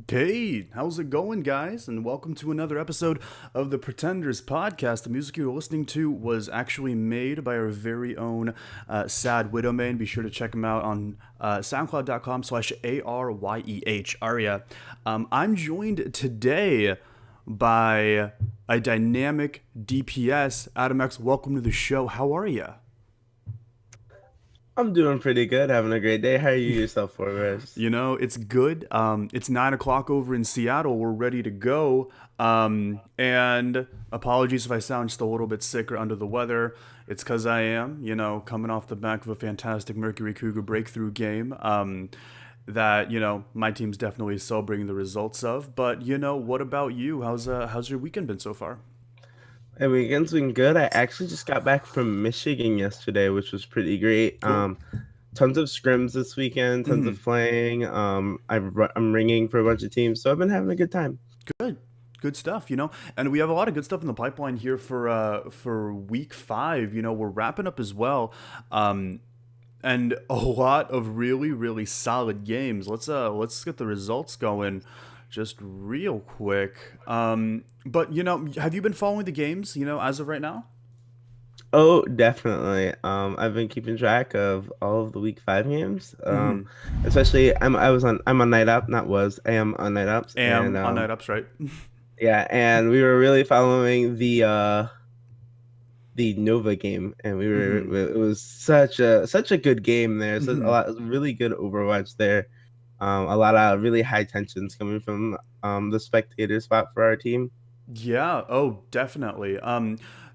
Hey, how's it going, guys? And welcome to another episode of the Pretenders podcast. The music you're listening to was actually made by our very own Sad Widowmain. Be sure to check him out on soundcloud.com/ARYEH, Aria. I'm joined today by a dynamic DPS. Adam X, welcome to the show. How are you? I'm doing pretty good, having a great day. How are you yourself, Forrest? You know, it's good. It's 9 o'clock over in Seattle. We're ready to go. And apologies if I sound just a little bit sick or under the weather. It's because I am, coming off the back of a fantastic Mercury Cougar breakthrough game. That my team's definitely celebrating the results of. But what about you? How's your weekend been so far? My weekend's been good. I actually just got back from Michigan yesterday, which was pretty great. Cool. Tons of scrims this weekend, tons Hmm. of playing. I'm ringing for a bunch of teams, so I've been having a good time. Good. Good stuff, and we have a lot of good stuff in the pipeline here for week 5. We're wrapping up as well. And a lot of really really solid games. Let's get the results going just real quick. But have you been following the games, as of right now? Oh, definitely. I've been keeping track of all of the week 5 games. Mm-hmm. Especially I'm on Night Up, not was I am on Night Ups, and Am on night ups, right? yeah, and we were really following the Nova game, and Mm-hmm. it was such a good game there. So Mm-hmm. really good Overwatch there. A lot of really high tensions coming from the spectator spot for our team. Yeah, oh, definitely.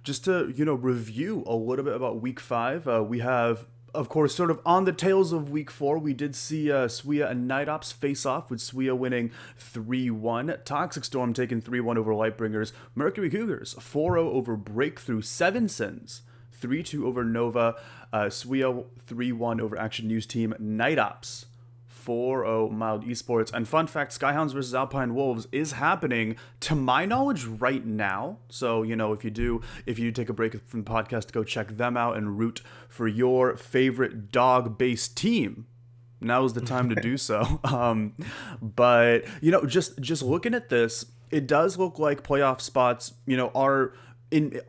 Just to, review a little bit about week 5, we have, of course, sort of on the tails of week 4, we did see Suia and Night Ops face off, with Suia winning 3-1, Toxic Storm taking 3-1 over Lightbringers, Mercury Cougars 4-0 over Breakthrough, Seven Sins 3-2 over Nova, Suia 3-1 over Action News Team, Night Ops 4-0 Mild Esports. And fun fact, Skyhounds versus Alpine Wolves is happening, to my knowledge, right now. So, if you take a break from the podcast to go check them out and root for your favorite dog-based team, now is the time to do so. But just looking at this, it does look like playoff spots, are in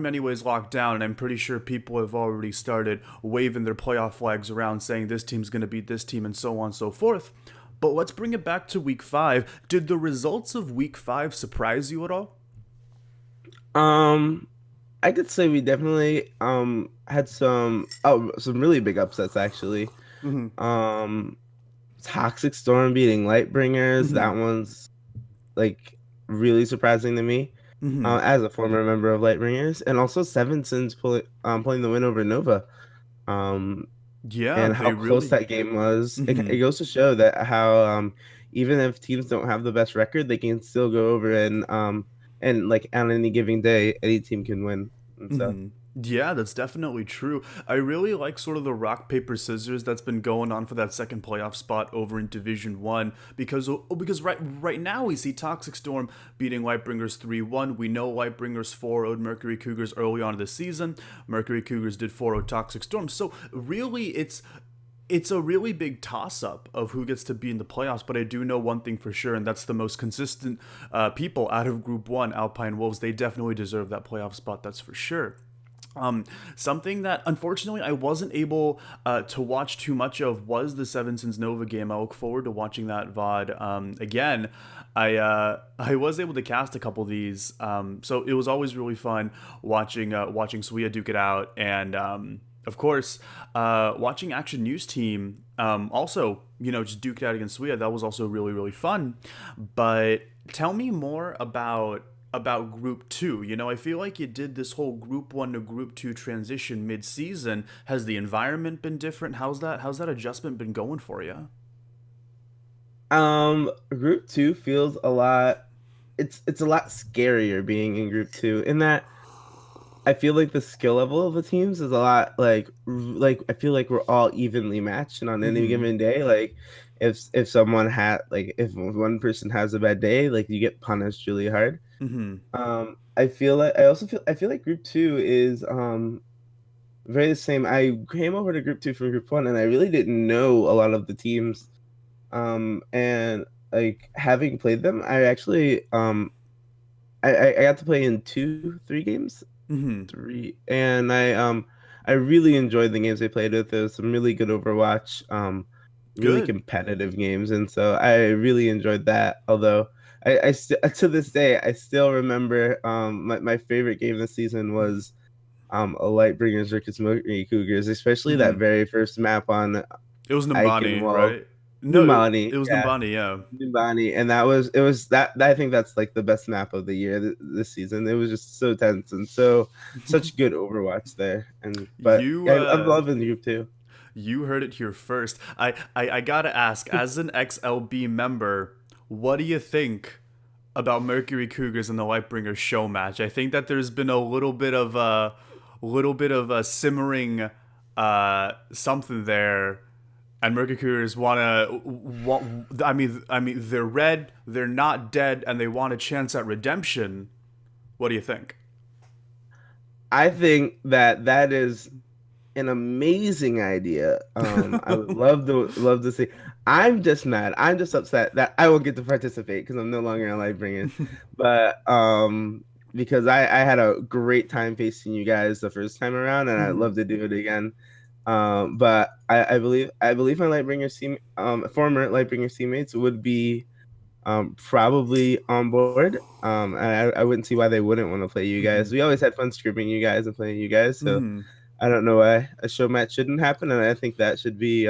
many ways locked down, and I'm pretty sure people have already started waving their playoff flags around, saying this team's going to beat this team, and so on and so forth. But let's bring it back to week 5. Did the results of week 5 surprise you at all? Um, I could say we definitely had some really big upsets actually. Mm-hmm. Um, Toxic Storm beating Lightbringers, that Mm-hmm. one's like really surprising to me. Mm-hmm. As a former member of Lightbringers, and also Seven Sins pulling the win over Nova. Um, Yeah, and they how close really. that game was. Mm-hmm. It goes to show that how even if teams don't have the best record, they can still go over and like on any given day, any team can win and stuff. Mm-hmm. Yeah, that's definitely true. I really like sort of the rock paper scissors that's been going on for that second playoff spot over in Division One, because right now we see Toxic Storm beating Lightbringers 3-1. We know Lightbringers 4-0'd Mercury Cougars early on in the season. Mercury Cougars did 4-0 Toxic Storm. So really, it's a really big toss up of who gets to be in the playoffs, but I do know one thing for sure, and that's the most consistent people out of Group 1, Alpine Wolves. They definitely deserve that playoff spot, that's for sure. Something that unfortunately I wasn't able to watch too much of was the Seven Sins Nova game. I look forward to watching that VOD again. I was able to cast a couple of these, so it was always really fun watching Suia duke it out, and of course watching Action News Team also just duke it out against Suia. That was also really really fun. But tell me more about group 2. I feel like you did this whole group 1 to group 2 transition mid-season. Has the environment been different? How's that adjustment been going for you? Group two feels a lot. It's a lot scarier being in group two in that I feel like the skill level of the teams is a lot like I feel like we're all evenly matched, and on any Mm-hmm. given day, like if someone had like if one person has a bad day, like you get punished really hard. Mm-hmm. I feel like group two is very the same. I came over to group two from group one, and I really didn't know a lot of the teams. And like having played them, I actually I got to play in 3 games, Hmm. and I really enjoyed the games I played with. There was some really good Overwatch, really Good. competitive games, and so I really enjoyed that. Although to this day I still remember my favorite game this season was a Lightbringers versus Mercury Cougars, especially that Hmm. very first map on It was Nimbani, Eichenwald, right? No, it Numani, was yeah, Nimbani. Yeah. Numbani, and it was that I think that's like the best map of the year this season. It was just so tense and such good Overwatch there, and but You I'm loving the group too. you heard it here first. I gotta ask, as an XLB member, what do you think about Mercury Cougars and the Lightbringer show match? I think that there's been a little bit of a simmering something there, and Mercury Cougars I mean, they're red, they're not dead, and they want a chance at redemption. What do you think? I think that is an amazing idea. I would love to see. I'm just mad. I'm just upset that I won't get to participate because I'm no longer on Lightbringers. But because I had a great time facing you guys the first time around, and I'd love to do it again. But I believe my former Lightbringer teammates would be probably on board. And I wouldn't see why they wouldn't want to play you guys. Mhm. We always had fun scrimming you guys and playing you guys, so Mhm. I don't know why a show match shouldn't happen, and I think that should be.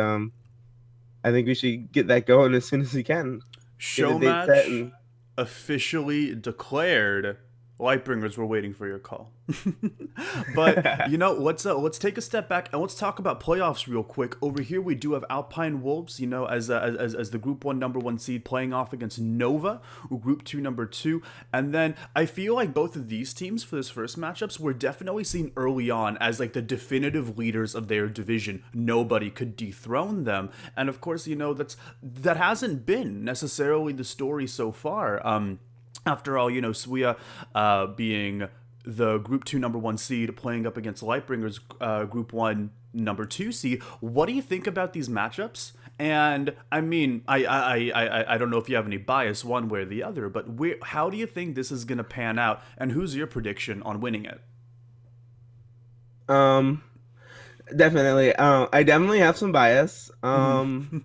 I think we should get that going as soon as we can. Get a Show date set match and. officially declared. Lightbringers were waiting for your call. But let's take a step back and let's talk about playoffs real quick. Over here, we do have Alpine Wolves, as the Group One #1 seed, playing off against Nova, Group Two #2, and then I feel like both of these teams for this first matchups were definitely seen early on as like the definitive leaders of their division. Nobody could dethrone them, and of course, that hasn't been necessarily the story so far. After all, Suia being the Group 2 #1 seed playing up against Lightbringers Group 1 #2 seed. What do you think about these matchups? And I mean, I don't know if you have any bias one way or the other, but how do you think this is going to pan out? And who's your prediction on winning it? um Definitely. I definitely have some bias. Hmm.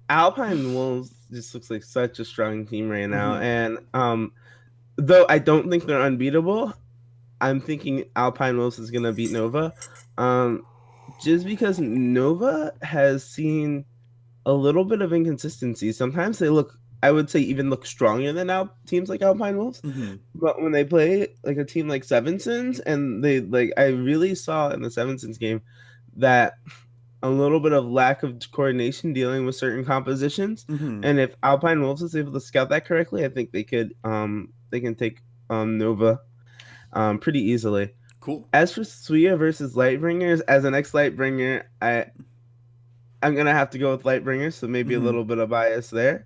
Alpine Wolves just looks like such a strong team right now, Hmm. and though I don't think they're unbeatable, I'm thinking Alpine Wolves is gonna beat Nova. Um, just because Nova has seen a little bit of inconsistency. Sometimes they look, I would say, even look stronger than teams like Alpine Wolves. Hmm. But when they play like a team like Sevensons, and I really saw in the Sevensons game that a little bit of lack of coordination dealing with certain compositions. Hmm. And if Alpine Wolves is able to scout that correctly, I think they can take Nova pretty easily. Cool. As for Suya versus Lightbringers, as an ex Lightbringer, I'm gonna have to go with Lightbringers, so maybe a Hmm. little bit of bias there.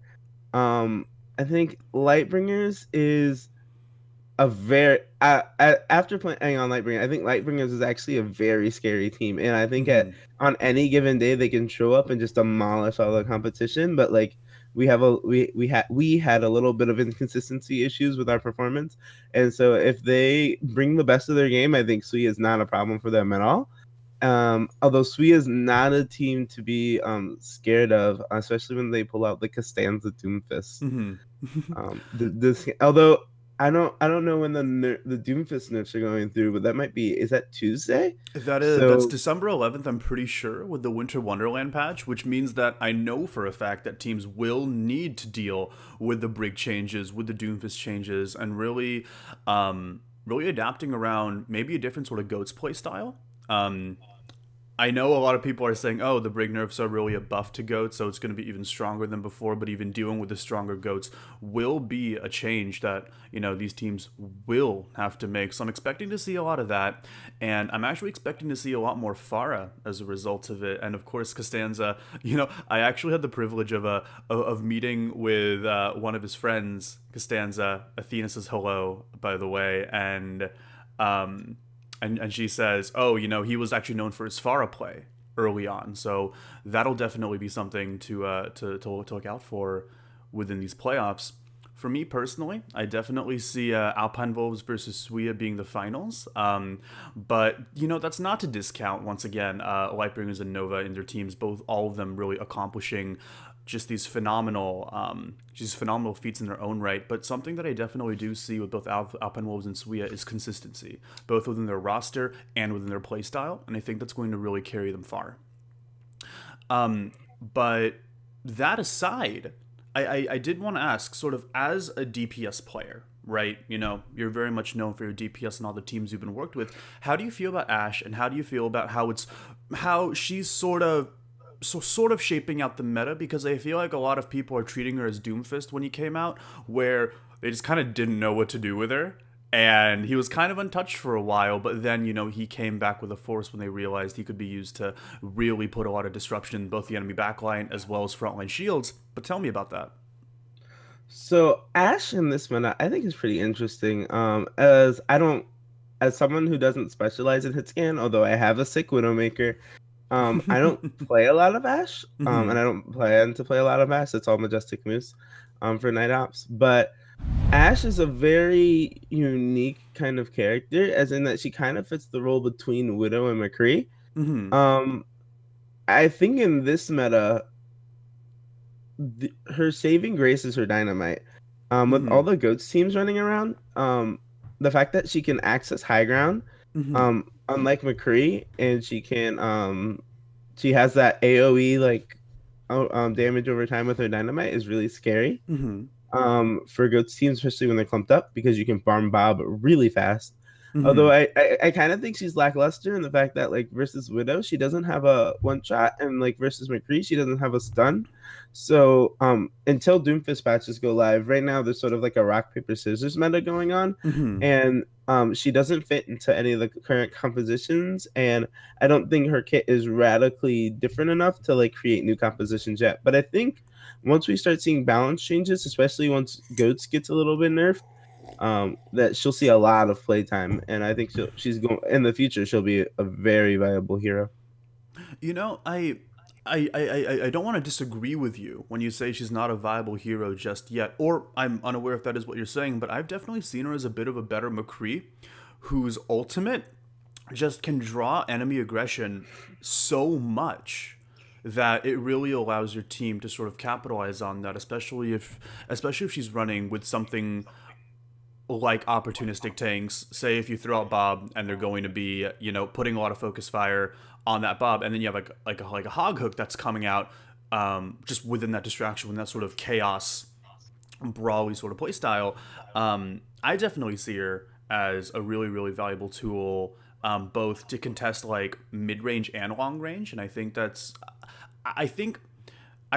I think Lightbringers is a very after playing on Lightbringer, I think Lightbringers is actually a very scary team, and I think at Hmm. on any given day they can show up and just demolish all the competition. But like we had a little bit of inconsistency issues with our performance, and so if they bring the best of their game, I think Sui is not a problem for them at all. Although Sui is not a team to be scared of, especially when they pull out the Costanza Doomfist. Hmm. Although I don't know when the Doomfist nerfs are going through, but that might be, is that Tuesday? That's So December 11th, I'm pretty sure, with the Winter Wonderland patch, which means that I know for a fact that teams will need to deal with the brig changes, with the Doomfist changes, and really adapting around maybe a different sort of goats play style. Um, I know a lot of people are saying, oh, the Brig nerfs are really a buff to goats, so it's going to be even stronger than before, but even dealing with the stronger goats will be a change that, these teams will have to make. So I'm expecting to see a lot of that, and I'm actually expecting to see a lot more Farah as a result of it. And of course, Costanza, I actually had the privilege of meeting with one of his friends, Costanza. Athena says hello, by the way, um, and she says, "Oh, he was actually known for his Farah play early on, so that'll definitely be something to look out for within these playoffs. For me personally, I definitely see Alpine Wolves versus Suia being the finals. But that's not to discount once again Lightbringers and Nova in their teams, both all of them really accomplishing just these phenomenal feats in their own right. But something that I definitely do see with both Alpine Wolves and Suia is consistency, both within their roster and within their play style, and I think that's going to really carry them far. But that aside, I did want to ask, sort of as a DPS player, right? You're very much known for your DPS and all the teams you've been worked with. How do you feel about Ashe, and how do you feel about how she's sort of shaping out the meta? Because I feel like a lot of people are treating her as Doomfist when he came out, where they just kind of didn't know what to do with her. And he was kind of untouched for a while, but then, he came back with a force when they realized he could be used to really put a lot of disruption in both the enemy backline as well as frontline shields. But tell me about that. So Ash in this meta, I think is pretty interesting. As someone who doesn't specialize in hit scan, although I have a sick Widowmaker, I don't play a lot of Ash, Mm-hmm. and I don't plan to play a lot of Ash. It's all Majestic Moose, for night ops. But Ash is a very unique kind of character, as in that she kind of fits the role between Widow and McCree. Mm-hmm. Um, I think in this meta, her saving grace is her dynamite. With Mm-hmm. all the goats teams running around, the fact that she can access high ground, Mm-hmm. unlike McCree, and she has that AOE damage over time with her dynamite is really scary. Mm-hmm. For goats teams, especially when they're clumped up, because you can farm Bob really fast. Mm-hmm. Although I kind of think she's lackluster in the fact that like versus Widow, she doesn't have a one shot, and like versus McCree, she doesn't have a stun. So until Doomfist patches go live, right now there's sort of like a rock paper scissors meta going on, Mm-hmm. and she doesn't fit into any of the current compositions, and I don't think her kit is radically different enough to like create new compositions yet. But I think once we start seeing balance changes, especially once Goats gets a little bit nerfed, that she'll see a lot of playtime, and I think she's going in the future. She'll be a very viable hero. You know, I don't want to disagree with you when you say she's not a viable hero just yet, or I'm unaware if that is what you're saying, but I've definitely seen her as a bit of a better McCree, whose ultimate just can draw enemy aggression so much that it really allows your team to sort of capitalize on that, especially if she's running with something like opportunistic tanks. Say if you throw out Bob and they're going to be, putting a lot of focus fire on that Bob, and then you have like a hog hook that's coming out, just within that distraction, within that sort of chaos brawly sort of play style. I definitely see her as a really really valuable tool, both to contest like mid range and long range, and I think I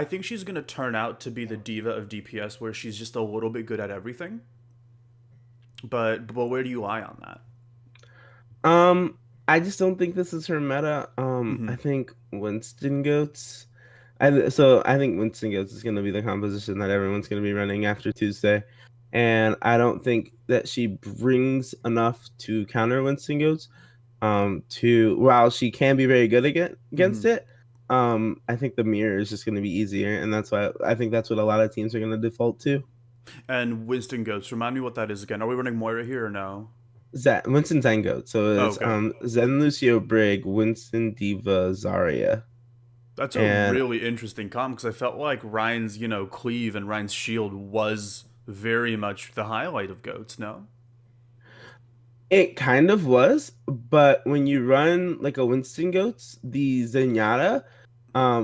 think she's gonna turn out to be the diva of DPS, where she's just a little bit good at everything. But where do you lie on that? I just don't think this is her meta. Mm-hmm. I think Winston Goats. I think Winston Goats is going to be the composition that everyone's going to be running after Tuesday, and I don't think that she brings enough to counter Winston Goats. To while she can be very good Mm-hmm. against it, I think the mirror is just going to be easier, and that's why I think that's what a lot of teams are going to default to. And Winston Ghost, remind me what that is again. Are we running Moira here or no? Winston Zangoat. So Oh, it's okay. Zen Lucio Brig, Winston Diva Zarya. That's a And really interesting comp, because I felt like Ryan's, cleave and Ryan's shield was very much the highlight of Goats, no? it kind of was, but when you run like a Winston Goats, the Zenyatta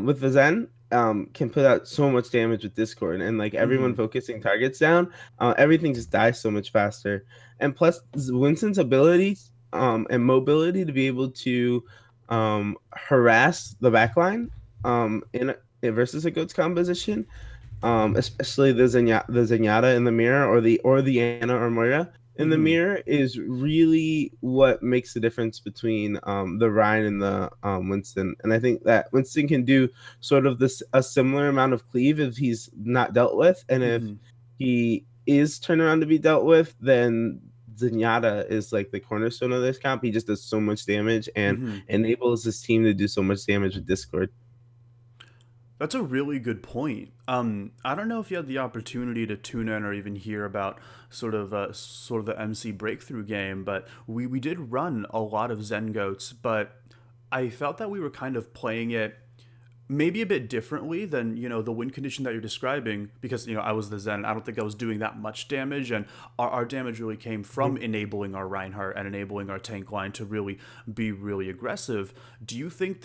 with the Zen can put out so much damage with Discord, and like everyone Mm-hmm. focusing targets down, everything just dies so much faster. And plus Winston's ability and mobility to be able to harass the backline versus a Goats composition, especially the Zenyatta in the mirror, or the Anna or Moira in the Mm-hmm. mirror, is really what makes the difference between the Ryan and the Winston. And I think that Winston can do sort of this a similar amount of cleave if he's not dealt with, and if Mm-hmm. he is turned around to be dealt with, then Zenyatta is like the cornerstone of this comp. He just does so much damage and Mm-hmm. enables his team to do so much damage with Discord. That's a really good point. I don't know if you had the opportunity to tune in or even hear about sort of the MC breakthrough game, but we did run a lot of Zen Goats, but I felt that we were kind of playing it maybe a bit differently than the win condition that you're describing, because I was the Zen. I don't think I was doing that much damage, and our damage really came from Mhm. enabling our Reinhardt and enabling our tank line to really be really aggressive. Do you think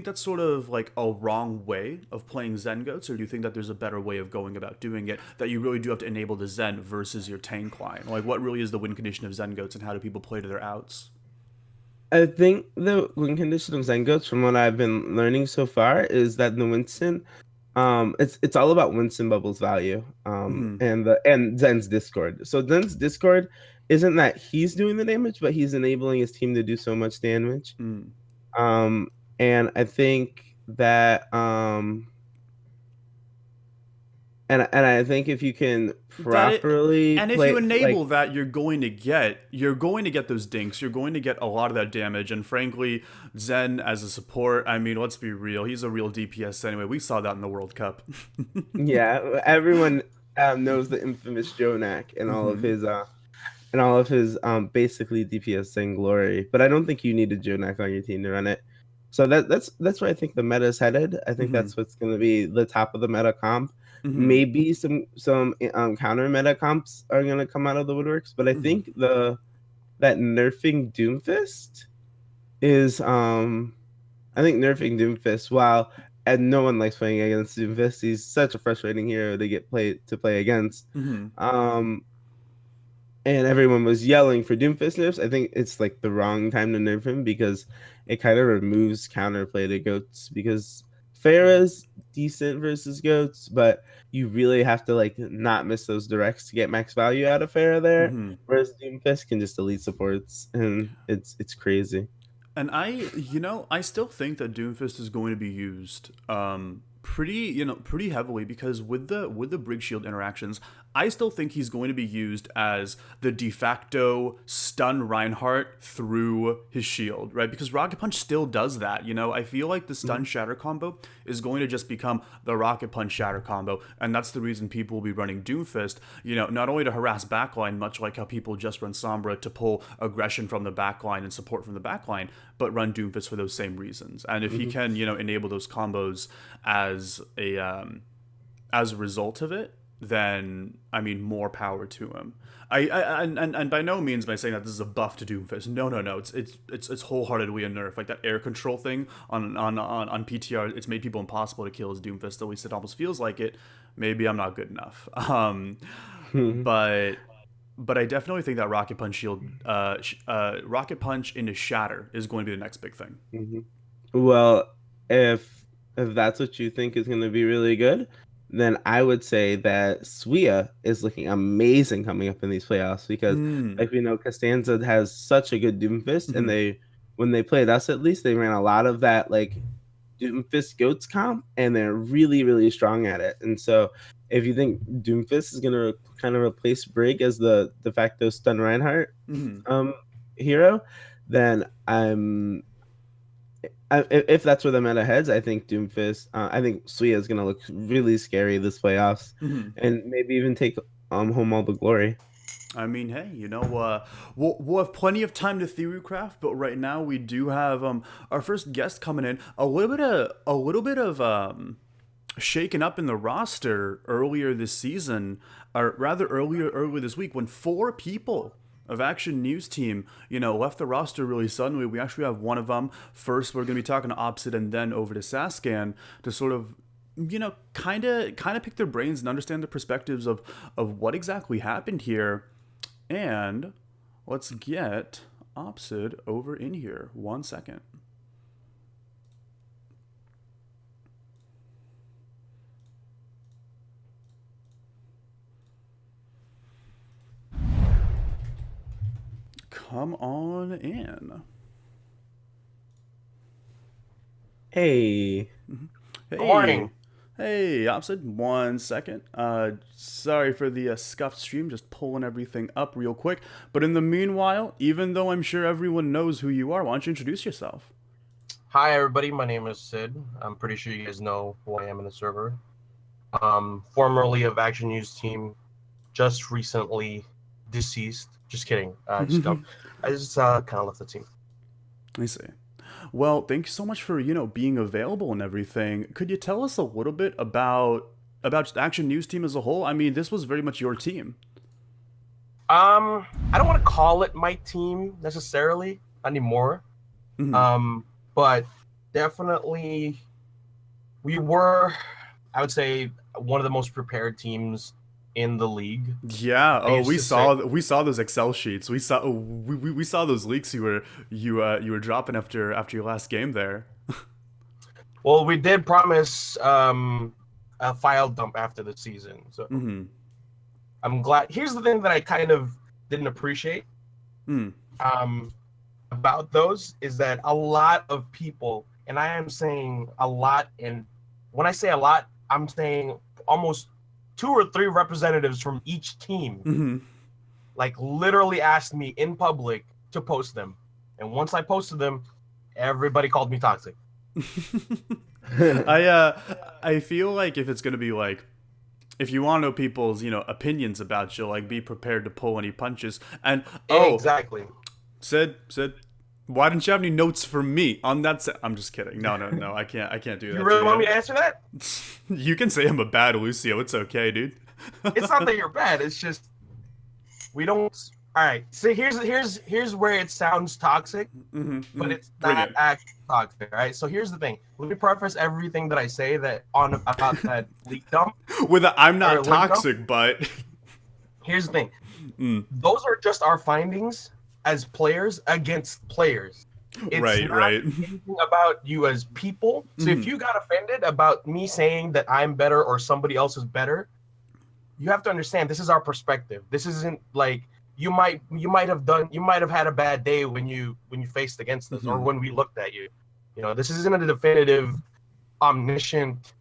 that's sort of like a wrong way of playing Zen Goats, or do you think that there's a better way of going about doing it, that you really do have to enable the Zen versus your tank line? Like, what really is the win condition of Zen Goats, and how do people play to their outs? I think the win condition of Zengoats, from what I've been learning so far, is that the Winston, it's all about Winston Bubble's value, Hmm. and Zen's Discord. So Zen's Discord isn't that he's doing the damage, but he's enabling his team to do so much damage. Mm. Um, and I think that and I think if you can that it properly and if you play like enable that, you're going to get those dinks, you're going to get a lot of that damage. And frankly, Zen as a support, I mean, let's be real, he's a real DPS anyway. We saw that in the World Cup. yeah, everyone knows the infamous Jonak Hmm. and all of his basically DPS in glory. But I don't think you need a Jonak on your team to run it. So that's where I think the meta is headed. I think Hmm. that's what's going to be the top of the meta comp. Hmm. Maybe some counter meta comps are going to come out of the woodworks, but I Hmm. think the that nerfing Doomfist is I think nerfing Doomfist, while and no one likes playing against Doomfist, he's such a frustrating hero to get played to play against. Hmm. Um, and everyone was yelling for Doomfist nerfs. I think it's like the wrong time to nerf him because it kind of removes counterplay to goats, because Pharah's decent versus goats, but you really have to like not miss those directs to get max value out of Pharah there. Hmm. Whereas Doomfist can just elite supports, and it's crazy. And I still think that Doomfist is going to be used pretty heavily, because with the Brig Shield interactions, I still think he's going to be used as the de facto stun Reinhardt through his shield, right? Because Rocket Punch still does that. I feel like the stun Mhm. shatter combo is going to just become the Rocket Punch shatter combo, and that's the reason people will be running Doomfist. Not only to harass backline, much like how people just run Sombra to pull aggression from the backline and support from the backline, but run Doomfist for those same reasons. And if he Mhm. can, enable those combos as a result of it, then I mean, more power to him. And by no means by saying that this is a buff to Doomfist. No, no, no. It's wholeheartedly a nerf. Like that air control thing on PTR, it's made people impossible to kill as Doomfist. At least it almost feels like it. Maybe I'm not good enough. But I definitely think that Rocket Punch into Shatter is going to be the next big thing. Mhm. Well, if that's what you think is going to be really good, then I would say that Suya is looking amazing coming up in these playoffs, because, Hmm. like we know, Costanza has such a good Doomfist, and Hmm. when they played us, at least they ran a lot of that like Doomfist Goats comp, and they're really really strong at it. And so, if you think Doomfist is going to kind of replace Brig as the de facto stun Reinhardt Hmm. um hero, then if that's where the meta heads, I think Doomfist. I think Suya is gonna look really scary this playoffs, Hmm. and maybe even take home all the glory. I mean, hey, we'll have plenty of time to theorycraft, but right now we do have our first guest coming in. A little bit of shaken up in the roster earlier this season, or rather earlier this week, when four people of Action News Team, left the roster really suddenly. We actually have one of them. First, we're going to be talking to Opposite, and then over to Sascan to sort of, kind of pick their brains and understand the perspectives of what exactly happened here. And let's get Opsid over in here. 1 second. Come on in. Hey, Good morning. Hey. Hey, Opsid. 1 second. Sorry for the scuffed stream, just pulling everything up real quick. But in the meanwhile, even though I'm sure everyone knows who you are, why don't you introduce yourself? Hi, everybody. My name is Sid. I'm pretty sure you guys know who I am in the server. Formerly of Action News Team, just recently deceased. Just kidding. I just kind of left the team. I see. Well, thank you so much for, being available and everything. Could you tell us a little bit about just Action News Team as a whole? I mean, this was very much your team. I don't want to call it my team necessarily anymore. Mhm. But definitely we were, I would say, one of the most prepared teams in the league. Yeah. I Oh, used to say, we saw those Excel sheets. We saw those leaks you were dropping after your last game there. well, we did promise a file dump after the season. So Mm-hmm. I'm glad. Here's the thing that I kind of didn't appreciate Mm. um, about those is that a lot of people, and I am saying a lot, and when I say a lot, I'm saying almost 2 or 3 representatives from each team, Mm-hmm. like literally asked me in public to post them. And once I posted them, everybody called me toxic. I feel like if it's gonna be like if you want to know people's opinions about you, like be prepared to pull any punches. And oh, Exactly. Sid, why didn't you have any notes for me on that? I'm just kidding. No, I can't do You that to really want you. me to answer that? You can say I'm a bad Lucio. It's okay, dude. It's not that you're bad. It's just we don't. All right. So here's where it sounds toxic, but it's Bring not it. actually toxic. All right. So here's the thing. Let me preface everything that I say that on about that leak dump With a, I'm or not link dump. toxic, but Here's the thing. Mm, Those are just our findings as players against players. It's not right. anything about you as people. So if you got offended about me saying that I'm better or somebody else is better, you have to understand this is our perspective. This isn't like you might have had a bad day when you faced against us or when we looked at you. You know, this isn't a definitive, omniscient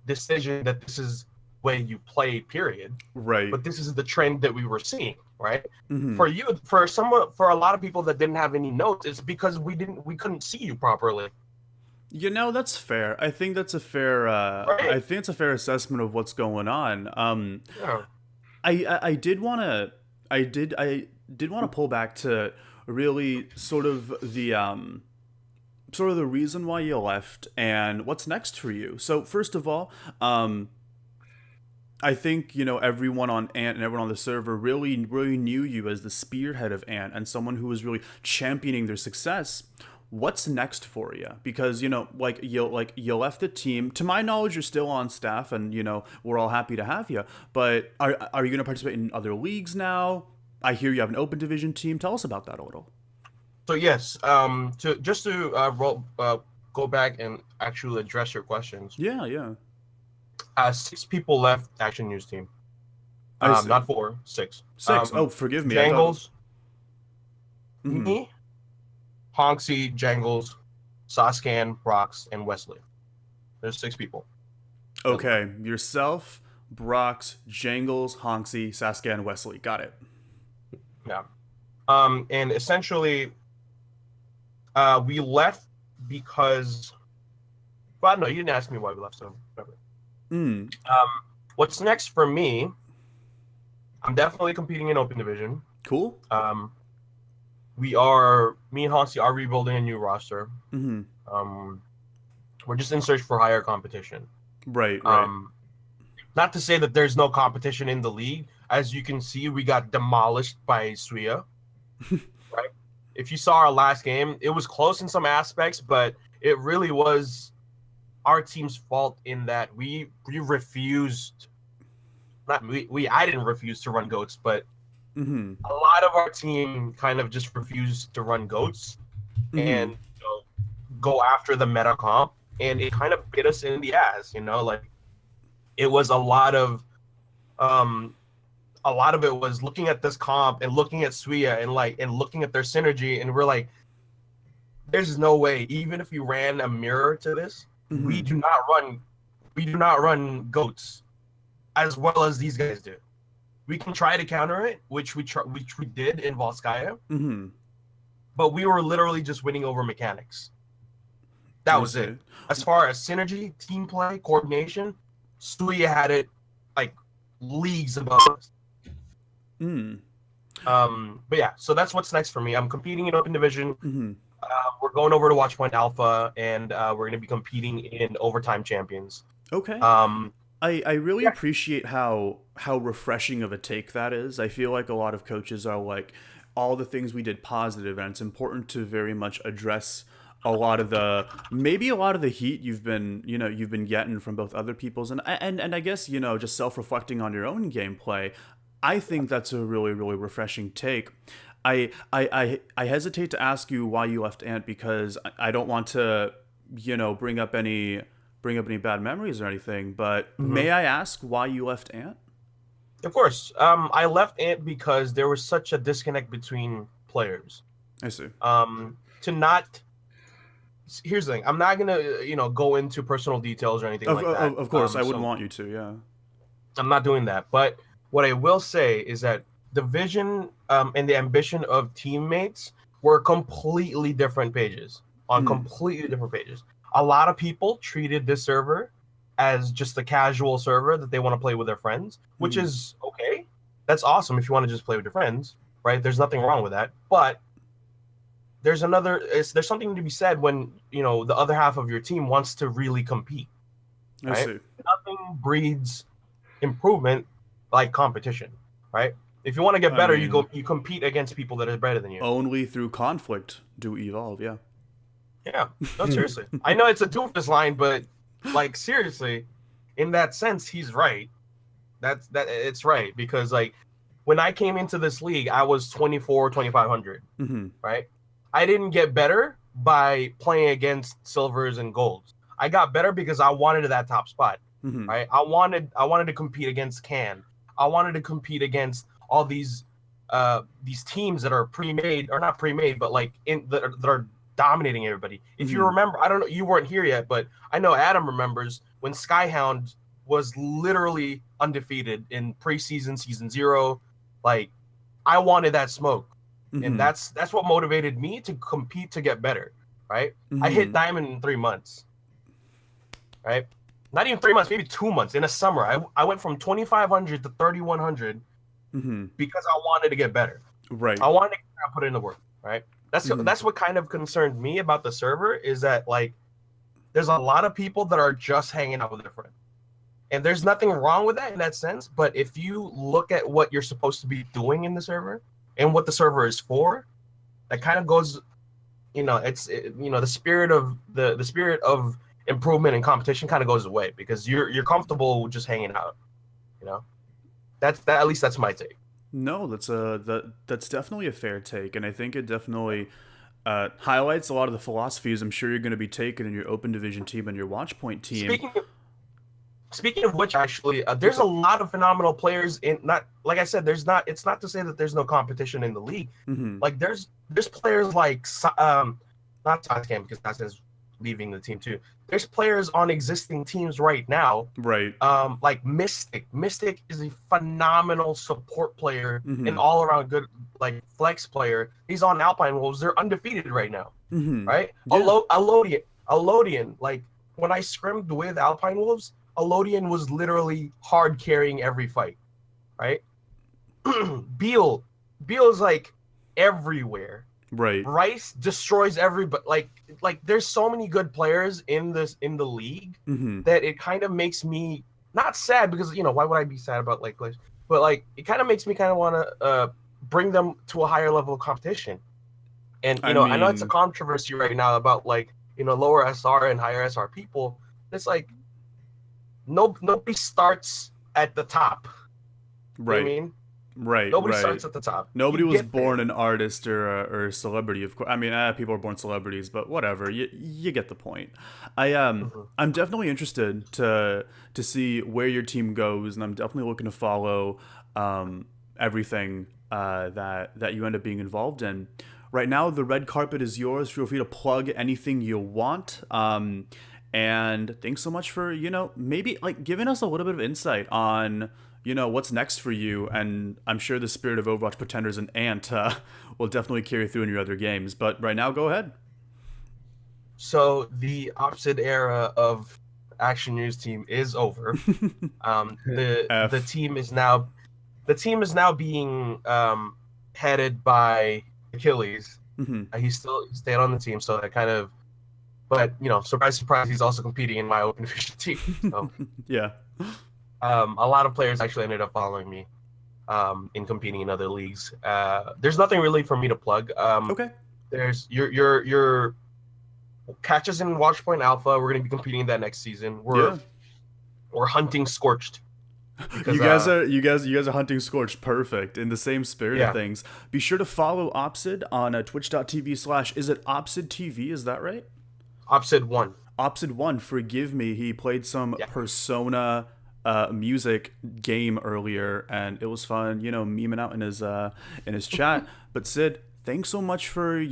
decision that this is way you play, period. Right. But this is the trend that we were seeing, right? Mm-hmm. For a lot of people that didn't have any notes, it's because we couldn't see you properly. That's fair. I think that's a fair. Right. I think it's a fair assessment of what's going on. Yeah. I did want to. I did want to pull back to really sort of the reason why you left and what's next for you. So first of all, I think everyone on Ant and everyone on the server really knew you as the spearhead of Ant and someone who was really championing their success. What's next for you? Because you left the team. To my knowledge, you're still on staff, and we're all happy to have you. But are you going to participate in other leagues now? I hear you have an open division team. Tell us about that a little. So yes, go back and actually address your questions. Yeah, yeah. 6 people left Action News Team. I see. Not 4, 6. 6. Oh, forgive me. I thought. Jangles, Mhm. me, Honksy, Jangles, Saskan, Brox, and Wesley. There's 6 people. Okay, yourself, Brox, Jangles, Honksy, Saskia, and Wesley. Got it. Yeah. And essentially, we left because. Well, no, you didn't ask me why we left. So whatever. Mm. What's next for me? I'm definitely competing in Open Division. Cool. Me and Hansi are rebuilding a new roster. Mm-hmm. We're just in search for higher competition. Right. Not to say that there's no competition in the league. As you can see, we got demolished by Suya. Right? If you saw our last game, it was close in some aspects, but it really was our team's fault in that we refused. I didn't refuse to run goats, but Mm-hmm. a lot of our team kind of just refused to run goats and go after the meta comp, and it kind of bit us in the ass. Like it was a lot of it was looking at this comp and looking at Suya and looking at their synergy, and we're like, there's no way. Even if you ran a mirror to this, we do not run goats as well as these guys do. We can try to counter it, which we did in Volskaya, but we were literally just winning over mechanics. That I was see. it. As far as synergy, team play, coordination, Stuya had it like leagues above us. Mm. But yeah, so that's what's next for me. I'm competing in Open Division. Hmm. We're going over to Watchpoint Alpha, and we're going to be competing in Overtime Champions. Okay. Um, I really yeah, appreciate how refreshing of a take that is. I feel like a lot of coaches are like all the things we did positive, and it's important to very much address a lot of the maybe a lot of the heat you've been getting from both other people's and I guess just self-reflecting on your own gameplay. I think that's a really refreshing take. I hesitate to ask you why you left Ant because I don't want to bring up any bad memories or anything, but mhm. may I ask why you left Ant? Of course. I left Ant because there was such a disconnect between players. I see. To not Here's the thing. I'm not gonna go into personal details or anything like that. Of course, I wouldn't want you to. Yeah. I'm not doing that. But what I will say is that the vision and the ambition of teammates were completely different pages on Hmm. completely different pages. A lot of people treated this server as just a casual server that they want to play with their friends, which Hmm. is okay. That's awesome if you want to just play with your friends, right? There's nothing wrong with that. But there's something to be said when the other half of your team wants to really compete, I right? see. Nothing breeds improvement like competition, right? If you want to get I better, mean, you compete against people that are better than you. only through conflict do we evolve. Yeah. Yeah, no, seriously. I know it's a doofus line, but like seriously, in that sense, he's right. It's right because like when I came into this league, I was 2,500, Hmm. right? I didn't get better by playing against silvers and golds. I got better because I wanted that top spot, Hmm. right? I wanted to compete against Can. I wanted to compete against all these teams that are pre-made or not pre-made, but like that are dominating everybody. If you Hmm. remember, I don't know, you weren't here yet, but I know Adam remembers when Skyhound was literally undefeated in preseason, season 0. Like I wanted that smoke, and Hmm. that's what motivated me to compete to get better, right? I hit Hmm. diamond in 3 months, right? Not even 3 months, maybe 2 months in a summer. I went from 2,500 to 3,100 Hmm. because I wanted to get better. Right. I wanted to put in the work, right? Hmm. That's what kind of concerned me about the server is that like there's a lot of people that are just hanging out with their friends. And there's nothing wrong with that in that sense, but if you look at what you're supposed to be doing in the server and what the server is for, that kind of goes, the spirit of the spirit of improvement and competition kind of goes away because you're comfortable just hanging out, you know. At least that's my take. No, that's definitely a fair take, and I think it definitely highlights a lot of the philosophies I'm sure you're going to be taking in your Open Division team and your Watchpoint team. Speaking Speaking of which, actually, there's a lot of phenomenal players in. Not like I said, there's not. It's not to say that there's no competition in the league. Hmm. Like there's players like not Sasuke because Sasuke's leaving the team too. There's players on existing teams right now. Right. Like Mystic. Mystic is a phenomenal support player, an Hmm. all around good like flex player. He's on Alpine Wolves. They're undefeated right now, Hmm. right? Yeah. Alodian. Like when I scrimmed with Alpine Wolves, Alodian was literally hard carrying every fight, right? Beal, Beal is like everywhere. Right. Rice destroys everybody. Like there's so many good players in the league Hmm. that it kind of makes me not sad because why would I be sad about like players, but like it kind of makes me kind of want to bring them to a higher level of competition. And I I know it's a mean, controversy right now about like lower SR and higher SR people. It's like nobody starts at the top. You know what I right. mean? Right. Nobody Right. starts at the top. You Nobody was get born there. an artist or a celebrity. Of course, I mean, people are born celebrities, but whatever. You get the point. Mhm. I'm definitely interested to see where your team goes, and I'm definitely looking to follow everything that you end up being involved in. Right now, the red carpet is yours. Feel free to plug anything you want. And thanks so much for maybe like giving us a little bit of insight on what's next for you, and I'm sure the spirit of Overwatch Pretenders and Ant will definitely carry through in your other games. But right now, go ahead. So the opposite era of Action News team is over. The F. team is now being headed by Achilles. He stayed on the team, so that kind of. But surprise, surprise, he's also competing in my open division team. So Yeah. a lot of players actually ended up following me in competing in other leagues. There's nothing really for me to plug. Okay. There's your catch us in Watchpoint Alpha. We're gonna be competing in that next season. We're hunting Scorched. Because, you guys are hunting Scorched. Perfect. In the same spirit of things. Be sure to follow Opsid on twitch.tv/ is it Opsid TV? Is that right? Opsid 1. Opsid 1, forgive me. He played some Persona music game earlier, and it was fun, memeing out in his chat. But Sid, thanks so much for,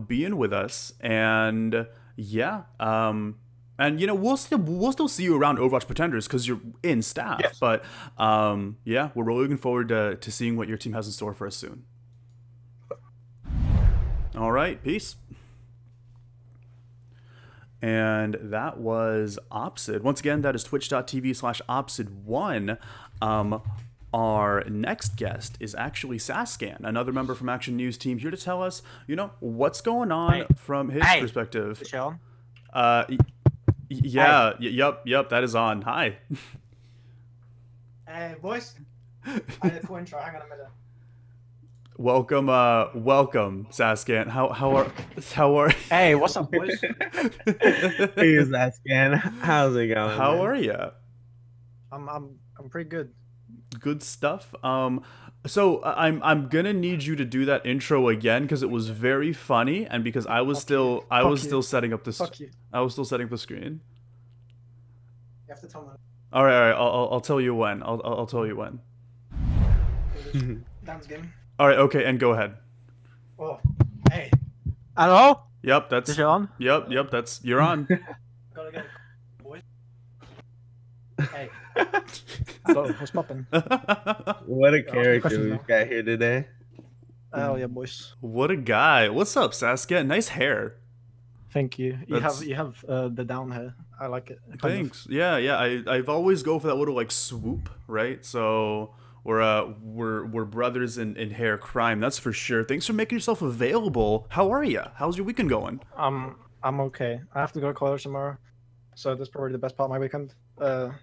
being with us. And yeah, and we'll still see you around Overwatch Pretenders because you're in staff. Yes. But yeah, we're really looking forward to seeing what your team has in store for us soon. All right, peace. And that was Opsid. Once again, that is twitch.tv/Opsid1. Our next guest is actually Sascan, another member from Action News team, here to tell us, what's going on from his perspective. Michelle? Yeah, yep, that is on. Hi. Hey, boys. I had a cool intro. Hang on a minute. Welcome, Sascan. How are? Hey, what's up, boys? Hey, Sascan. How's it going? How are you? I'm pretty good. Good stuff. So I'm gonna need you to do that intro again because it was very funny and because I was still setting up this. I was still setting up the screen. You have to tell me. All right. I'll tell you when. I'll tell you when. Dance game. All right. Okay. And go ahead. Oh, hey. Hello? Yep. That's. Is it on? Yep. That's. You're on. Gotta get boys. Hey. Hello. What's poppin'? What a character we've got here today. Oh yeah, boys. What a guy. What's up, Saskia? Nice hair. Thank you. You have the down hair. I like it. Thanks. Yeah. I've always go for that little swoop, right? So we're brothers in hair crime, that's for sure. Thanks for making yourself available. How are you? How's your weekend going? I'm okay. I have to go to college tomorrow, so that's probably the best part of my weekend. But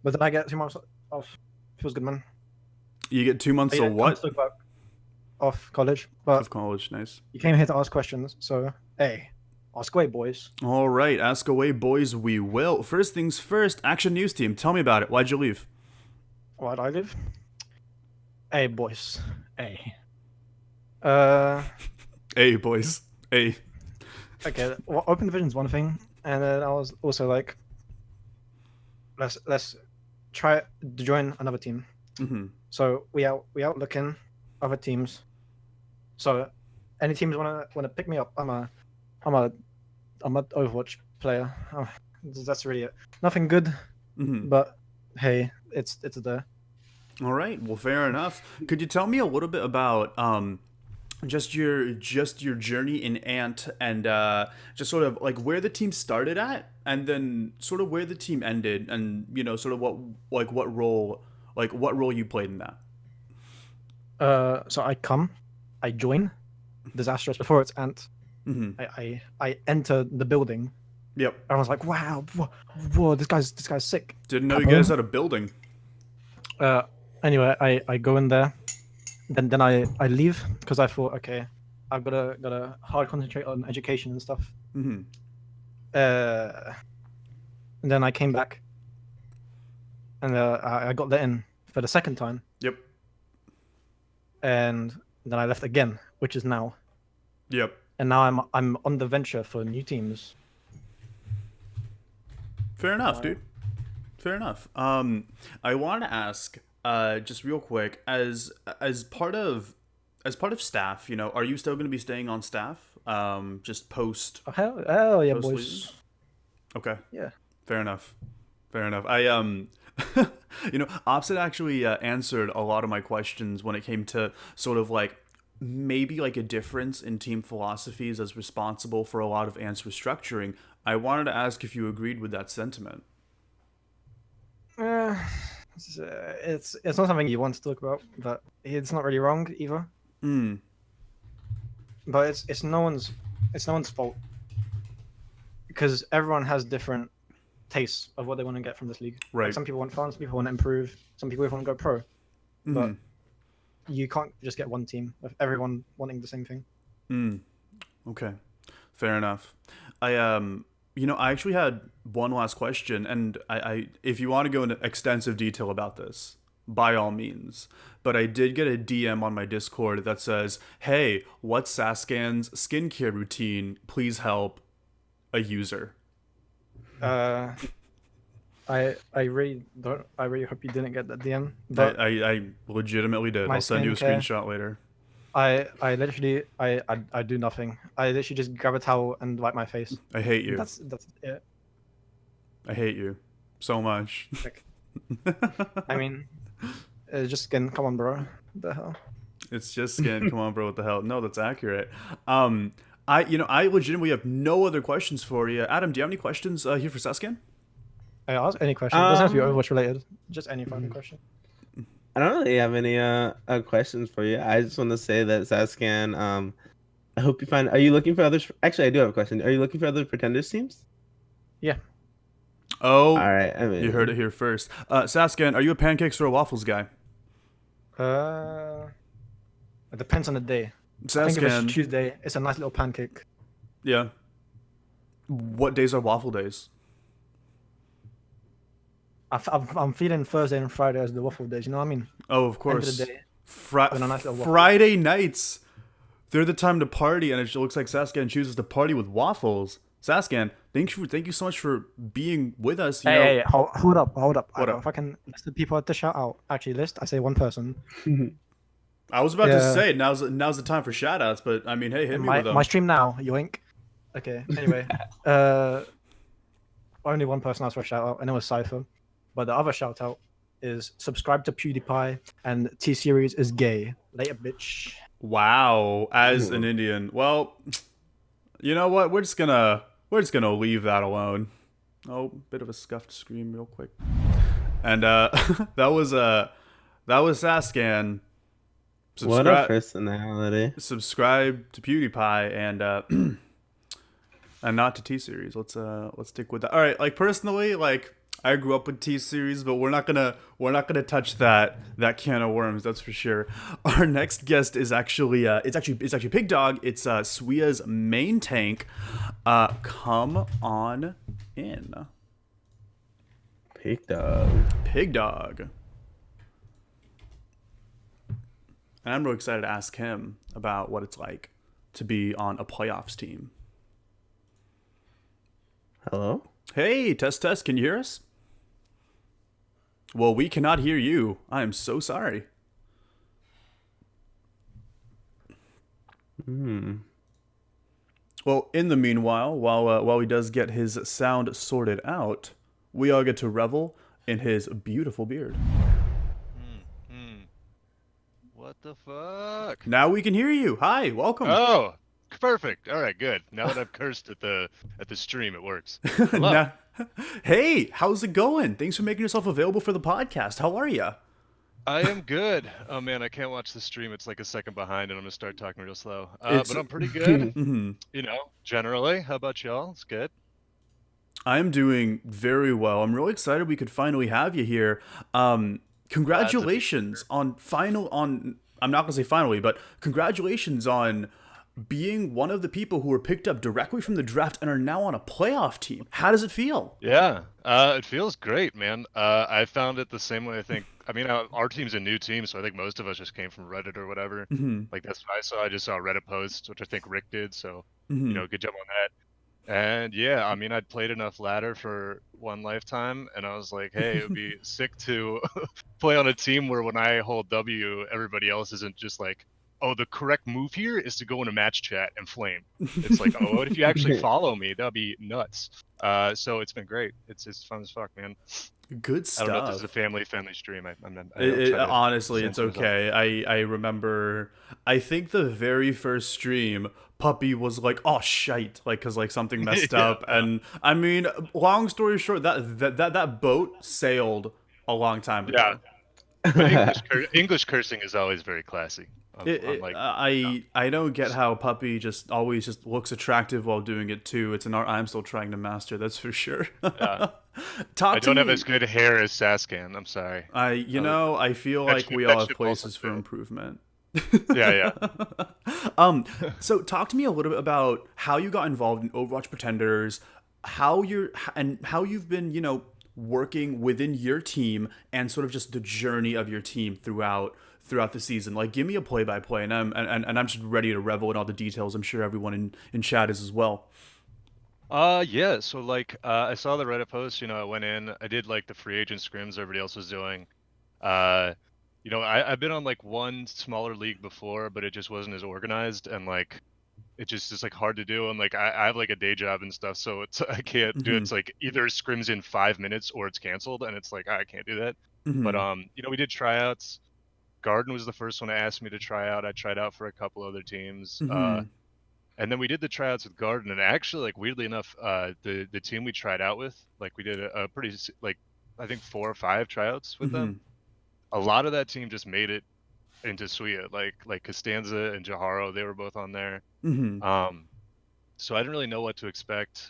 then I get 2 months off. Feels good, man. You get 2 months of what? Off college. But of college, nice. You came here to ask questions, so hey. Ask away, boys. All right, ask away, boys, we will. First things first, Action News team, tell me about it. Why'd you leave? Why'd I leave? Hey, boys. Hey. Hey, boys. Hey. Okay, well, open division's one thing, and then I was also like, let's try to join another team. Mm-hmm. So we out looking other teams. So any teams wanna pick me up? I'm an Overwatch player. Oh, that's really it. Nothing good, but hey, it's there. All right, well, fair enough. Could you tell me a little bit about just your journey in Ant and just sort of like where the team started at, and then sort of where the team ended, and sort of what role you played in that. So I join Disastrous before it's Ant. Mm-hmm. I enter the building. Yep. I was like, wow, whoa, this guy's sick. Didn't know you guys had a building. Anyway, I go in there, then I leave because I thought, okay, I've gotta hard concentrate on education and stuff. Mm-hmm. And then I came back, and I got let in for the second time. Yep. And then I left again, which is now. Yep. And now I'm on the venture for new teams. Fair enough, dude. Fair enough. I want to ask, just real quick, as part of staff, are you still going to be staying on staff? Just post. Oh, hell yeah, post boys. Legion? Okay. Yeah. Fair enough. I Opsid actually answered a lot of my questions when it came to sort of like maybe like a difference in team philosophies as responsible for a lot of Ant's restructuring. I wanted to ask if you agreed with that sentiment. Uh, it's not something you want to talk about, but it's not really wrong either. Hmm. But it's no one's fault because everyone has different tastes of what they want to get from this league. Right. Like some people want fun, some people want to improve, some people want to go pro. But you can't just get one team with everyone wanting the same thing. Okay, fair enough. I actually had one last question, and I if you want to go into extensive detail about this, by all means. But I did get a DM on my Discord that says, "Hey, what's Saskan's skincare routine? Please help a user." I really hope you didn't get that DM. But I legitimately did. my I'll send you a skincare- screenshot later. I literally I do nothing. I literally just grab a towel and wipe my face. I hate you. That's it. I hate you so much. Like, I mean, just skin. Come on, bro. What the hell? It's just skin. Come on, bro. What the hell? No, that's accurate. I legitimately have no other questions for you. Adam, do you have any questions here for Saskan? I ask any question. It doesn't have to be Overwatch related. Just any fucking question. I don't really have any questions for you. I just want to say that Saskan, I hope you find. Are you looking for others? Actually, I do have a question. Are you looking for other Pretenders teams? Yeah. Oh, All right. I mean, you heard it here first. Saskan, are you a pancakes or a waffles guy? It depends on the day. I think if it's Saskan, Tuesday, it's a nice little pancake. yeah. What days are waffle days? I'm feeling Thursday and Friday as the waffle days. You know what I mean? Oh, of End course. of the day. Fri- With a nice little waffle. Friday nights. They're the time to party, and it looks like Saskan chooses to party with waffles. Saskan, thank you so much for being with us. You know, Hey, hold up. What up? If I can list the people to shout out. Actually, I say one person. I was about to Yeah. say now's the time for shoutouts, but I mean, hey, hit me with them. My stream now, yoink. Okay. Anyway, only one person asked for a shout out, and it was Cypher. But the other shout out is subscribe to PewDiePie, and T Series is gay. Later, bitch. Wow, as an Indian. Well, you know what? We're just gonna leave that alone. Oh, bit of a scuffed scream real quick. And that was Saskan. what a personality. Subscribe to PewDiePie and and not to T Series. Let's stick with that. All right, like personally, like I grew up with T Series, but we're not gonna touch that can of worms. That's for sure. Our next guest is actually it's actually Pig Dog. It's Swia's main tank. Come on in, Pig Dog. Pig Dog. And I'm really excited to ask him about what it's like to be on a playoffs team. Hello? Hey, test. Can you hear us? Well, we cannot hear you. I am so sorry. Well, in the meanwhile, while he does get his sound sorted out, we all get to revel in his beautiful beard. What the fuck? Now we can hear you. Hi, welcome. Oh, perfect. All right, good. Now that I've cursed at the stream, it works. Hello. Now- hey, how's it going? Thanks for making yourself available for the podcast. How are you? I am good. Oh man, I can't watch the stream. It's like a second behind, and I'm gonna start talking real slow. It's- But I'm pretty good. hmm You know, generally. How about y'all? It's good. I am doing very well. I'm really excited we could finally have you here. Congratulations on I'm not gonna say finally, but congratulations on being one of the people who were picked up directly from the draft and are now on a playoff team. How does it feel? Yeah. It feels great, man. I found it the same way. I mean, our team's a new team, so I think most of us just came from Reddit or whatever. Like that's what I saw. I just saw a Reddit post, which I think Rick did. So you know, good job on that. And yeah, I mean, I'd played enough ladder for one lifetime, and I was like, hey, it would be sick to play on a team where when I hold W, everybody else isn't just like oh, the correct move here is to go in a match chat and flame. It's like, oh, what if you actually follow me? That'd be nuts. So it's been great. It's fun as fuck, man. Good I don't know if this is a stuff. family-friendly stream. I don't try to Honestly, it's censor myself. okay. I remember. I think the very first stream, Puppy was like, "Oh shite," like because like something messed Yeah, up, and I mean, long story short, that boat sailed a long time yeah. ago. But English cursing is always very classy. Unlike I don't get how Puppy just always just looks attractive while doing it too. It's an art I'm still trying to master. That's for sure. I Talk to don't have me. as good hair as Saskan. I'm sorry. I feel like we all have places for improvement. Yeah. So talk to me a little bit about how you got involved in Overwatch Pretenders, how you've been, working within your team and sort of just the journey of your team throughout the season. Like, give me a play by play, and I'm just ready to revel in all the details. I'm sure everyone in chat is as well. Yeah. So like, I saw the Reddit post. I went in. I did like the free agent scrims everybody else was doing. I've been on like one smaller league before, but it just wasn't as organized, and like it just is like hard to do. And like I have like a day job and stuff, so it's I can't do it. It's like either scrims in 5 minutes or it's canceled, and it's like I can't do that. But we did tryouts. Garden was the first one to ask me to try out. I tried out for a couple other teams. And then we did the tryouts with Garden, and actually, like weirdly enough, the team we tried out with, like we did a pretty like I think 4 or 5 tryouts with them. A lot of that team just made it into Suya, like Costanza and Jaharo, they were both on there. So I didn't really know what to expect.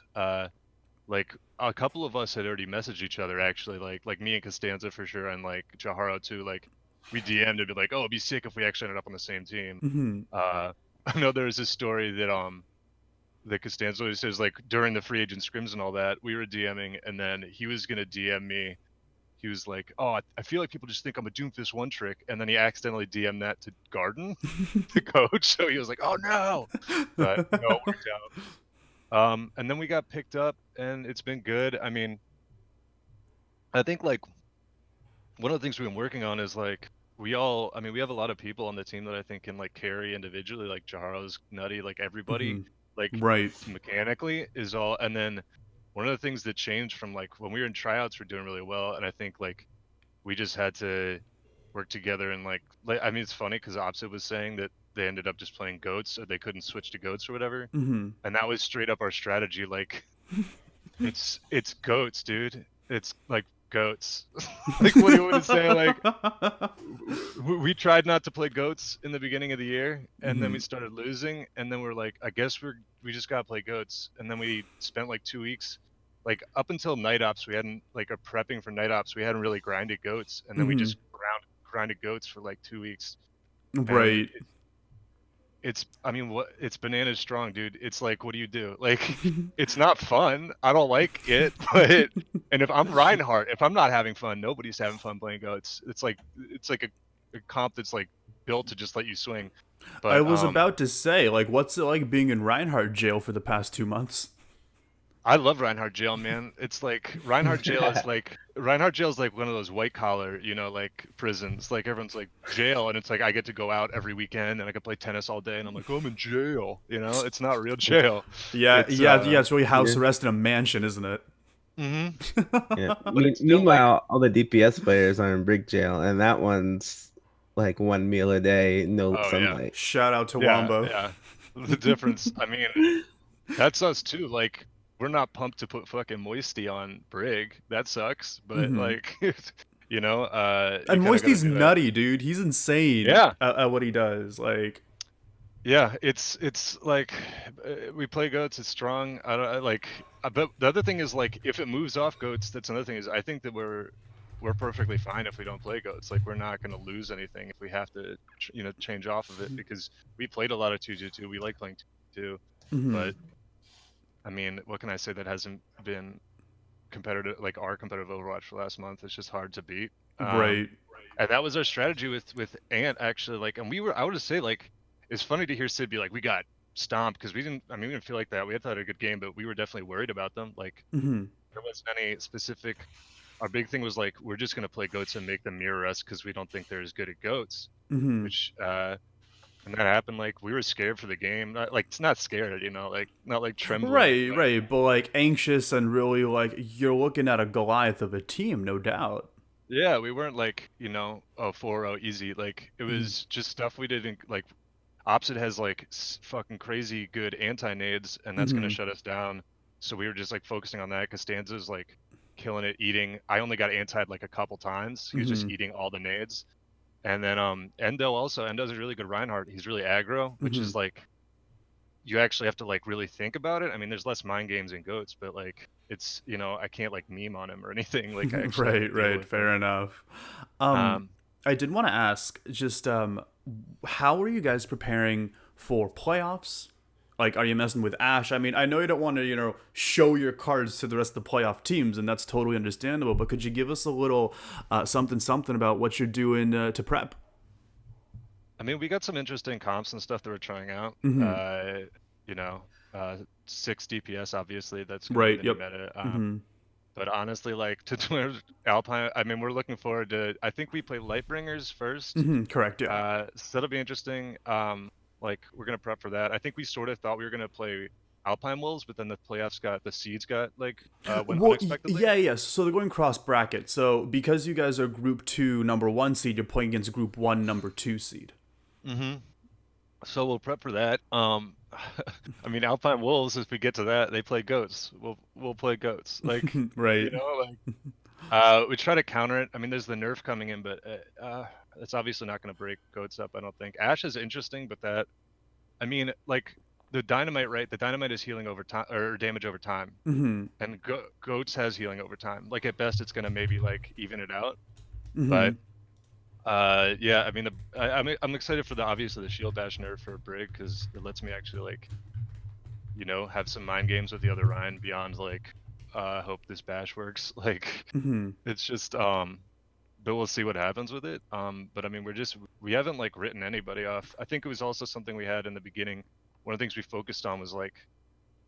Like a couple of us had already messaged each other actually, like me and Costanza for sure, and like Jaharo too. Like we DM'd to be like, oh, it'd be sick if we actually ended up on the same team. I know there was this story that Costanza always says, like during the free agent scrims and all that, we were DMing, and then he was gonna DM me. He was like, oh, I feel like people just think I'm a Doomfist one trick, and then he accidentally DM'd that to Garden, the coach. So he was like, oh no, but no, it worked out. And then we got picked up, and it's been good. I mean, I think like one of the things we've been working on is like we have a lot of people on the team that I think can like carry individually, like Jaharo's nutty, like everybody, like Right. mechanically is all. And then one of the things that changed from like when we were in tryouts, we're doing really well, and I think like we just had to work together and like I mean, it's funny because Opposite was saying that they ended up just playing goats, or they couldn't switch to goats or whatever, and that was straight up our strategy. Like it's goats, dude. It's like goats. Like what do you want to say? Like we tried not to play goats in the beginning of the year, and then we started losing, and then we're like, I guess we just gotta play goats. And then we spent like 2 weeks, like up until night ops, we hadn't like prepping for night ops, we hadn't really grinded goats, and then we just grinded goats for like 2 weeks. Right. It's bananas strong, dude. It's like, what do you do? Like, it's not fun. I don't like it, but and if I'm Reinhardt, if I'm not having fun, nobody's having fun playing goats. It's like a comp that's like built to just let you swing. But I was about to say, like, what's it like being in Reinhardt jail for the past 2 months? I love Reinhardt jail, man. It's like Reinhardt jail is like one of those white collar, like prisons. Like everyone's like jail, and it's like I get to go out every weekend and I can play tennis all day, and I'm like, oh, I'm in jail. It's not real jail. It's really house arrest in a mansion, isn't it? Yeah. Meanwhile, all the DPS players are in brick jail, and that one's like 1 meal a day, no sunlight. Yeah. Shout out to Wombo. Yeah, the difference. I mean, that's us too. Like, we're not pumped to put fucking Moisty on Brig. That sucks. But like, and Moisty's nutty, dude. He's insane. Yeah. At what he does. Like, yeah, it's like we play goats. It's strong. But the other thing is like if it moves off goats, that's another thing. Is I think that we're perfectly fine if we don't play goats. Like we're not going to lose anything if we have to, change off of it, because we played a lot of 2-2-2. We like playing 2-2, but I mean, what can I say that hasn't been competitive, like our competitive Overwatch for last month? It's just hard to beat. Right. And that was our strategy with Ant actually. Like, and I would just say like, it's funny to hear Sid be like, we got stomped, because we didn't feel like that. We had a good game, but we were definitely worried about them. Like there wasn't any specific. Our big thing was like, we're just gonna play goats and make them mirror us because we don't think they're as good at goats. Which and that happened, like we were scared for the game. Like it's not scared, like not like trembling. Right, right, but like anxious and really like you're looking at a Goliath of a team, no doubt. Yeah, we weren't like, oh 4-0 easy. Like it Mhm. was just stuff we didn't like. Opposite has like fucking crazy good anti-nades, and that's gonna Mhm. shut us down. So we were just like focusing on that. Costanza's like killing it, eating. I only got antied like a couple times. He was just Mhm. eating all the nades. And then Endo's a really good Reinhardt. He's really aggro, which Mhm. is like you actually have to like really think about it. I mean, there's less mind games in goats, but like it's I can't like meme on him or anything. Like I actually have to Right, deal right, with him. fair enough. Um, Um, I did want to ask, just how are you guys preparing for playoffs? Like, are you messing with Ash? I mean, I know you don't want to, show your cards to the rest of the playoff teams, and that's totally understandable. But could you give us a little something about what you're doing to prep? I mean, we got some interesting comps and stuff that we're trying out. Hmm. You know, 6 DPS obviously that's going to be Right. the new Yep. meta. Hmm. But honestly, like to Alpine, I mean, we're looking forward to. I think we play Lightbringers first. Hmm. Correct. Yeah. So that'll be interesting. Like we're gonna prep for that. I think we sort of thought we were gonna play Alpine Wolves, but then the seeds got like went Well, unexpectedly. yeah, yeah. So they're going cross bracket. So because you guys are Group 2 number 1 seed, you're playing against Group 1 number 2 seed. Mm-hmm. So we'll prep for that. I mean, Alpine Wolves, if we get to that, they play goats. We'll play goats. Like, Right. like we try to counter it. I mean, there's the nerf coming in, but it's obviously not going to break goats up. I don't think. Ash is interesting, but I mean, like the dynamite, right? The dynamite is healing over time or damage over time, Hmm. and goats has healing over time. Like at best, it's going to maybe like even it out, Hmm. but. Yeah, I mean, I'm excited for obviously the shield bash nerf for Brig because it lets me actually like, have some mind games with the other Ryan beyond like, hope this bash works. Like, Hmm. it's just but we'll see what happens with it. But I mean, we haven't like written anybody off. I think it was also something we had in the beginning. One of the things we focused on was like,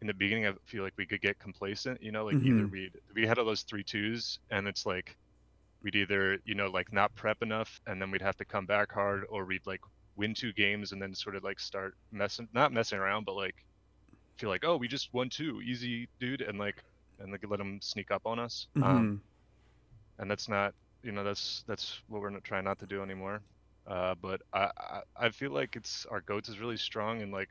in the beginning, I feel like we could get complacent. Like either Hmm. we had all those 3-2s, and it's like we'd either like not prep enough and then we'd have to come back hard, or we'd like win 2 games and then sort of like start not messing around, but like feel like, oh, we just won 2 easy, dude, and like let them sneak up on us. Hmm. And that's not that's what we're trying not to do anymore. But I feel like it's our goats is really strong, and like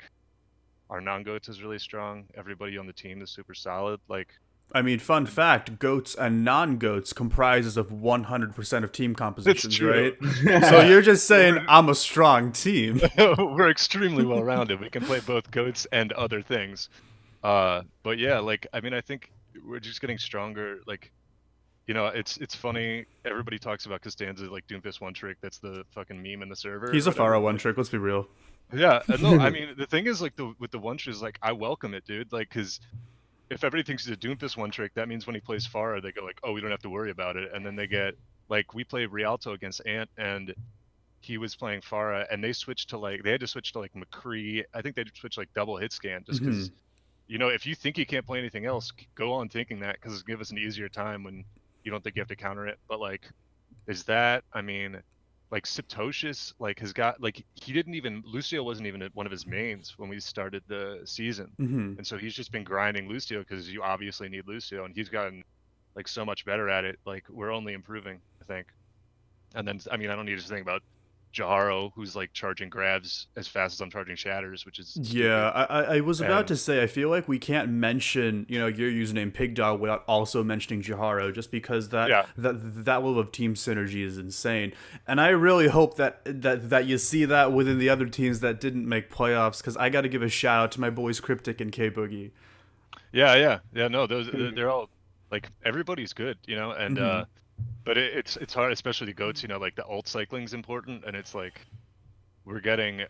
our non-goats is really strong. Everybody on the team is super solid. Like I mean, fun fact, goats and non-goats comprises of 100% of team it's compositions, true. right? So you're just saying, We're, I'm a strong team. we're extremely well rounded. We can play both goats and other things. But yeah, like I mean, I think we're just getting stronger. Like, it's funny. Everybody talks about Costanza like Doomfist one trick. That's the fucking meme in the server He's or a Pharaoh whatever. one But trick, let's be real. yeah, no, I mean the thing is like with the one trick is like I welcome it, dude. Like, cause if everybody thinks he's a Doomfist one trick, that means when he plays Pharah, they go like, oh, we don't have to worry about it. And then they get like we played Rialto against Ant, and he was playing Pharah, and they had to switch to like McCree. I think they switched like double hit scan just Hmm. because if you think you can't play anything else, go on thinking that, because it'll give us an easier time when you don't think you have to counter it. But like, I mean, like Siptocious like has got like he didn't even Lucio wasn't even one of his mains when we started the season, Hmm. and so he's just been grinding Lucio because you obviously need Lucio, and he's gotten like so much better at it. Like we're only improving, I think. And then I mean I don't need to think about Jaharo, who's like charging grabs as fast as I'm charging shatters, which is Yeah, stupid. I was about And to say, I feel like we can't mention, your username Pigdog without also mentioning Jaharo, just because yeah, that level of team synergy is insane. And I really hope that you see that within the other teams that didn't make playoffs, because I got to give a shout out to my boys Cryptic and K Boogie. yeah. No, those they're all like everybody's good, and Hmm. but it's hard, especially the goats. Like the ult cycling's important, and it's like we're getting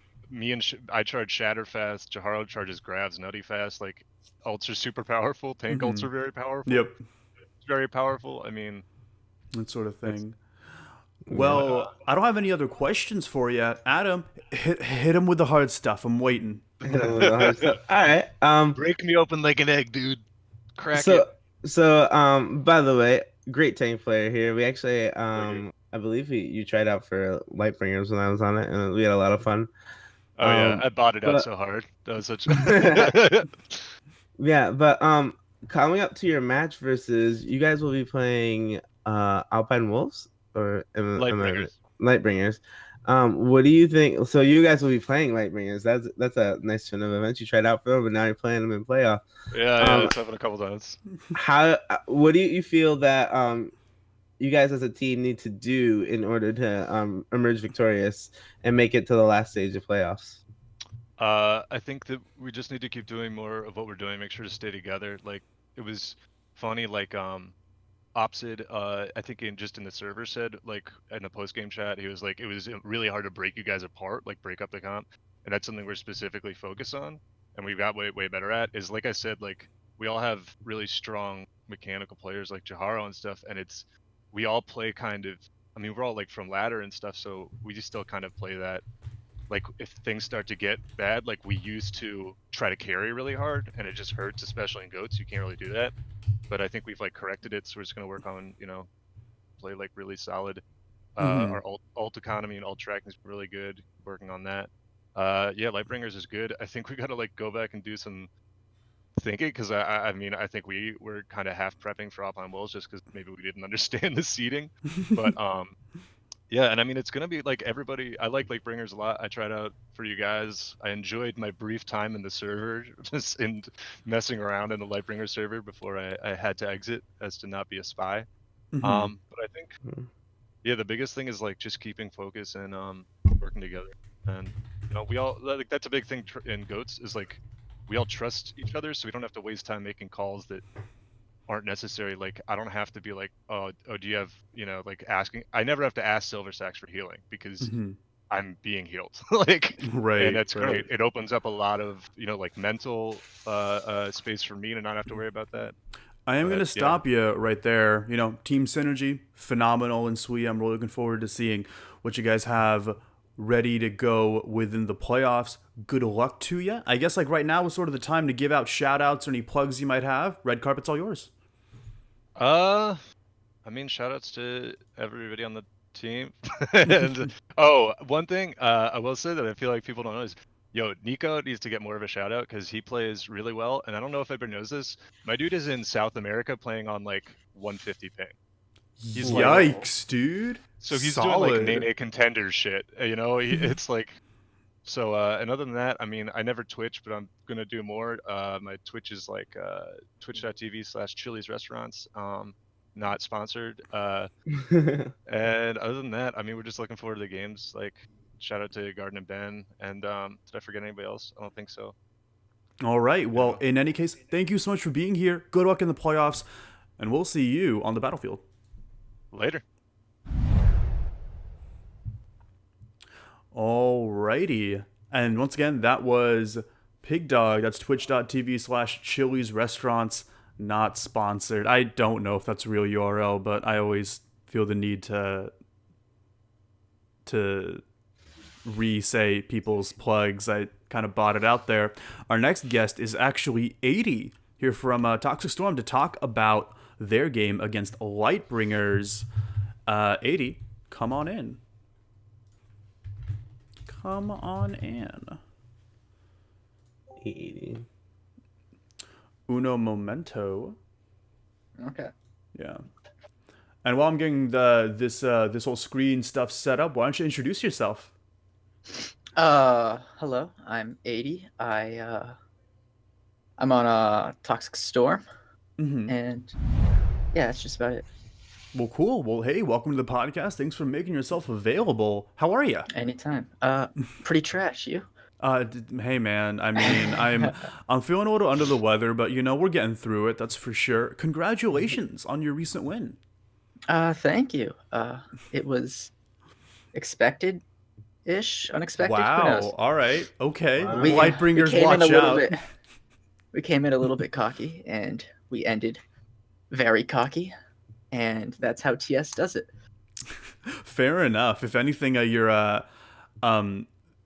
I charge shatter fast. Jaharo charges grabs nutty fast. Like ults are super powerful. Tank ults Hmm. are very powerful. Yep, It's very powerful. I mean, that sort of it's thing. Yeah. but Well, I don't have any other questions for you, Adam. Hit him with the hard stuff. I'm waiting. Hit him with the hard stuff. All right. break me open like an egg, dude. Crack So it. by the way, great tank player here. We actually Thank you. I believe you tried out for Lightbringers when I was on it, and we had a lot of fun. Oh yeah, Um, I bought it out but so hard. That was such. yeah, but coming up to your match versus you guys will be playing Alpine Wolves or Lightbringers. Lightbringers. What do you think? So you guys will be playing Lightbringers. That's a nice turn of events. You tried out for them, but now you're playing them in playoff. Yeah, Um, it's happened a couple times. how what do you feel that you guys as a team need to do in order to emerge victorious and make it to the last stage of playoffs? I think that we just need to keep doing more of what we're doing. Make sure to stay together. Like it was funny. Like Opsid, I think in the server said like in the post game chat, he was like it was really hard to break you guys apart, like break up the comp, and that's something we're specifically focused on, and we've got way better at. Is like I said, like we all have really strong mechanical players like Jaharo and stuff, and we all play kind of. I mean, we're all like from ladder and stuff, so we just still kind of play that like if things start to get bad, like we used to try to carry really hard and it just hurts, especially in goats. You can't really do that. But I think we've like corrected it, so we're just gonna work on, play like really solid. Our ult economy and ult tracking is really good. Working on that. Yeah, Lightbringers is good. I think we gotta like go back and do some thinking because I mean I think we were kind of half prepping for Alpine Wolves just because maybe we didn't understand the seeding, but yeah, and I mean it's gonna be like everybody. I like Bringers a lot. I tried out for you guys. I enjoyed my brief time in the server, just in messing around in the Lightbringer server before I had to exit as to not be a spy. But I think yeah, the biggest thing is like just keeping focus and working together. And we all like that's a big thing in goats is like we all trust each other, so we don't have to waste time making calls that aren't necessary. Like I don't have to be like, oh, do you have, like asking. I never have to ask Silver Sacks for healing because I'm being healed. Like, Right. and that's right. great. It opens up a lot of, like mental space for me to not have to worry about that. I am But, going to stop you right there. Team synergy, phenomenal and sweet. I'm really looking forward to seeing what you guys have ready to go within the playoffs. Good luck to you. I guess like right now is sort of the time to give out shout outs or any plugs you might have. Red carpet's all yours. I mean, shout outs to everybody on the team. And one thing I will say that I feel like people don't know is, Nico needs to get more of a shout out because he plays really well. And I don't know if everybody knows this. My dude is in South America playing on like 150 ping. He's Yikes, dude. So he's Solid. doing like Nene contender shit. It's like. So and other than that, I mean, I never Twitch, but I'm gonna do more. My Twitch is like twitch.tv/Chili's Restaurants. Not sponsored. And other than that, I mean, we're just looking forward to the games. Like, shout out to Garden and Ben. And did I forget anybody else? I don't think so. All right. Well, in any case, thank you so much for being here. Good luck in the playoffs, and we'll see you on the battlefield. Later. Alrighty. And once again, that was Pig Dog. That's twitch.tv/Chili's Restaurants. Not sponsored. I don't know if that's a real URL, but I always feel the need to re-say people's plugs. I kind of bought it out there. Our next guest is actually 80 here from Toxic Storm to talk about their game against Lightbringers. 80, come on in. Come on in. 80. Uno momento. Okay. Yeah. And while I'm getting this whole screen stuff set up, why don't you introduce yourself? Hello. I'm 80. I'm on Toxic Storm, and yeah, that's just about it. Well, cool. Well, hey, welcome to the podcast. Thanks for making yourself available. How are you? Anytime. Pretty trash. You? Hey, man. I mean, I'm feeling a little under the weather, but we're getting through it. That's for sure. Congratulations on your recent win. Thank you. It was expected-ish, unexpected. Who Wow. knows? All right. Okay. Wow. Lightbringers, came watch in a little out. bit. We came in a little bit cocky, and we ended very cocky, and that's how TS does it. Fair enough. If anything, your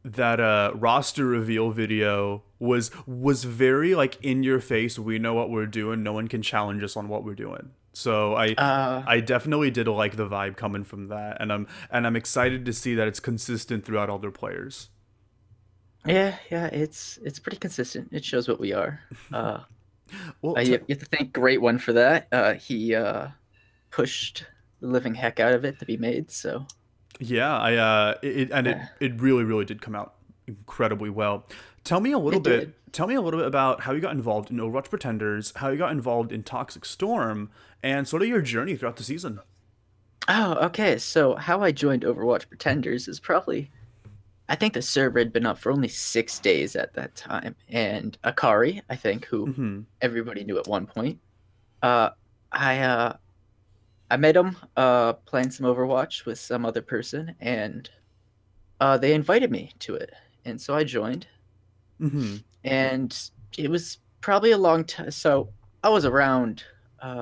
that roster reveal video was very like in your face. We know what we're doing. No one can challenge us on what we're doing. So I definitely did like the vibe coming from that, and I'm excited to see that it's consistent throughout all their players. Yeah, yeah, it's pretty consistent. It shows what we are. Well, You have to thank Great One for that. He pushed the living heck out of it to be made. So yeah, it really really did come out incredibly well. Tell me a little it bit. did. Tell me a little bit about how you got involved in Overwatch Pretenders, how you got involved in Toxic Storm, and sort of your journey throughout the season. Oh, okay. So how I joined Overwatch Pretenders is probably I think the server had been up for only 6 days at that time, and Akari, I think, who Mm-hmm. everybody knew at one point. Uh, I met him playing some Overwatch with some other person, and they invited me to it, and so I joined. Mm-hmm. And it was probably a long time. So I was around.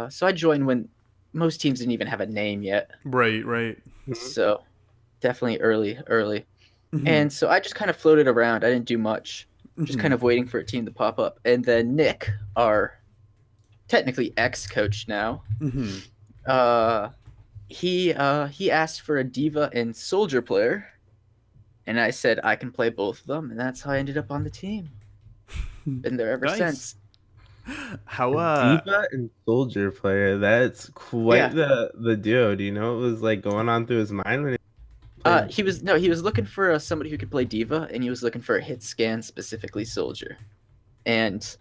So I joined when most teams didn't even have a name yet. Right, right. So definitely early. Mm-hmm. And so I just kind of floated around. I didn't do much, just Mm-hmm. kind of waiting for a team to pop up. And then Nick, our technically ex-coach now, Mm-hmm. uh, he asked for a diva and soldier player, and I said I can play both of them, and that's how I ended up on the team. Been there ever Nice. since. How Diva and soldier player. That's quite the duo. Do you know what was like going on through his mind when He was looking for somebody who could play diva, and he was looking for a hit scan, specifically soldier. And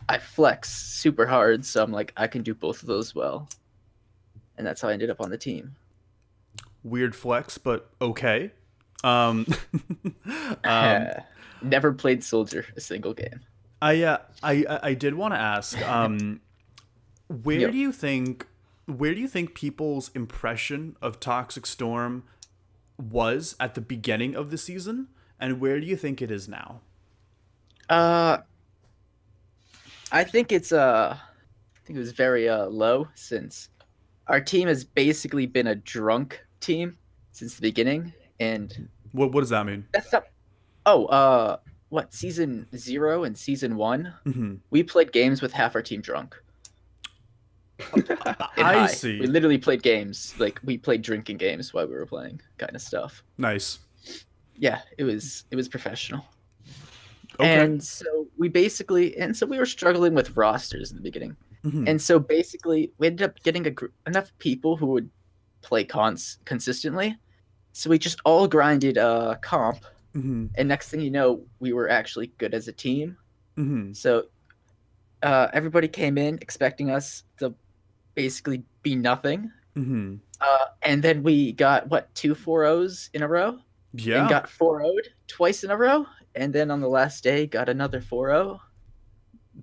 I flex super hard, so I'm like, I can do both of those well, and that's how I ended up on the team. weird flex, but okay. Um, um, Never played soldier a single game. I did want to ask, where Yep. do you think people's impression of Toxic Storm was at the beginning of the season, and where do you think it is now? I think it was very low, since our team has basically been a drunk team since the beginning, and What does that mean? that's not. Oh, what, season 0 and season 1? Mm-hmm. We played games with half our team drunk. And I high. see. We literally played games, like we played drinking games while we were playing, kind of stuff. Nice. Yeah, it was professional. Okay. And so we were struggling with rosters in the beginning. Mhm. And so basically we ended up getting enough people who would play consistently. So we just all grinded comp, Mhm. and next thing you know, we were actually good as a team. Mhm. So everybody came in expecting us to basically be nothing. Mhm. And then we got, what, 2 4-0s in a row? Yeah. And got 4-0'd twice in a row. And then on the last day, got another 4-0.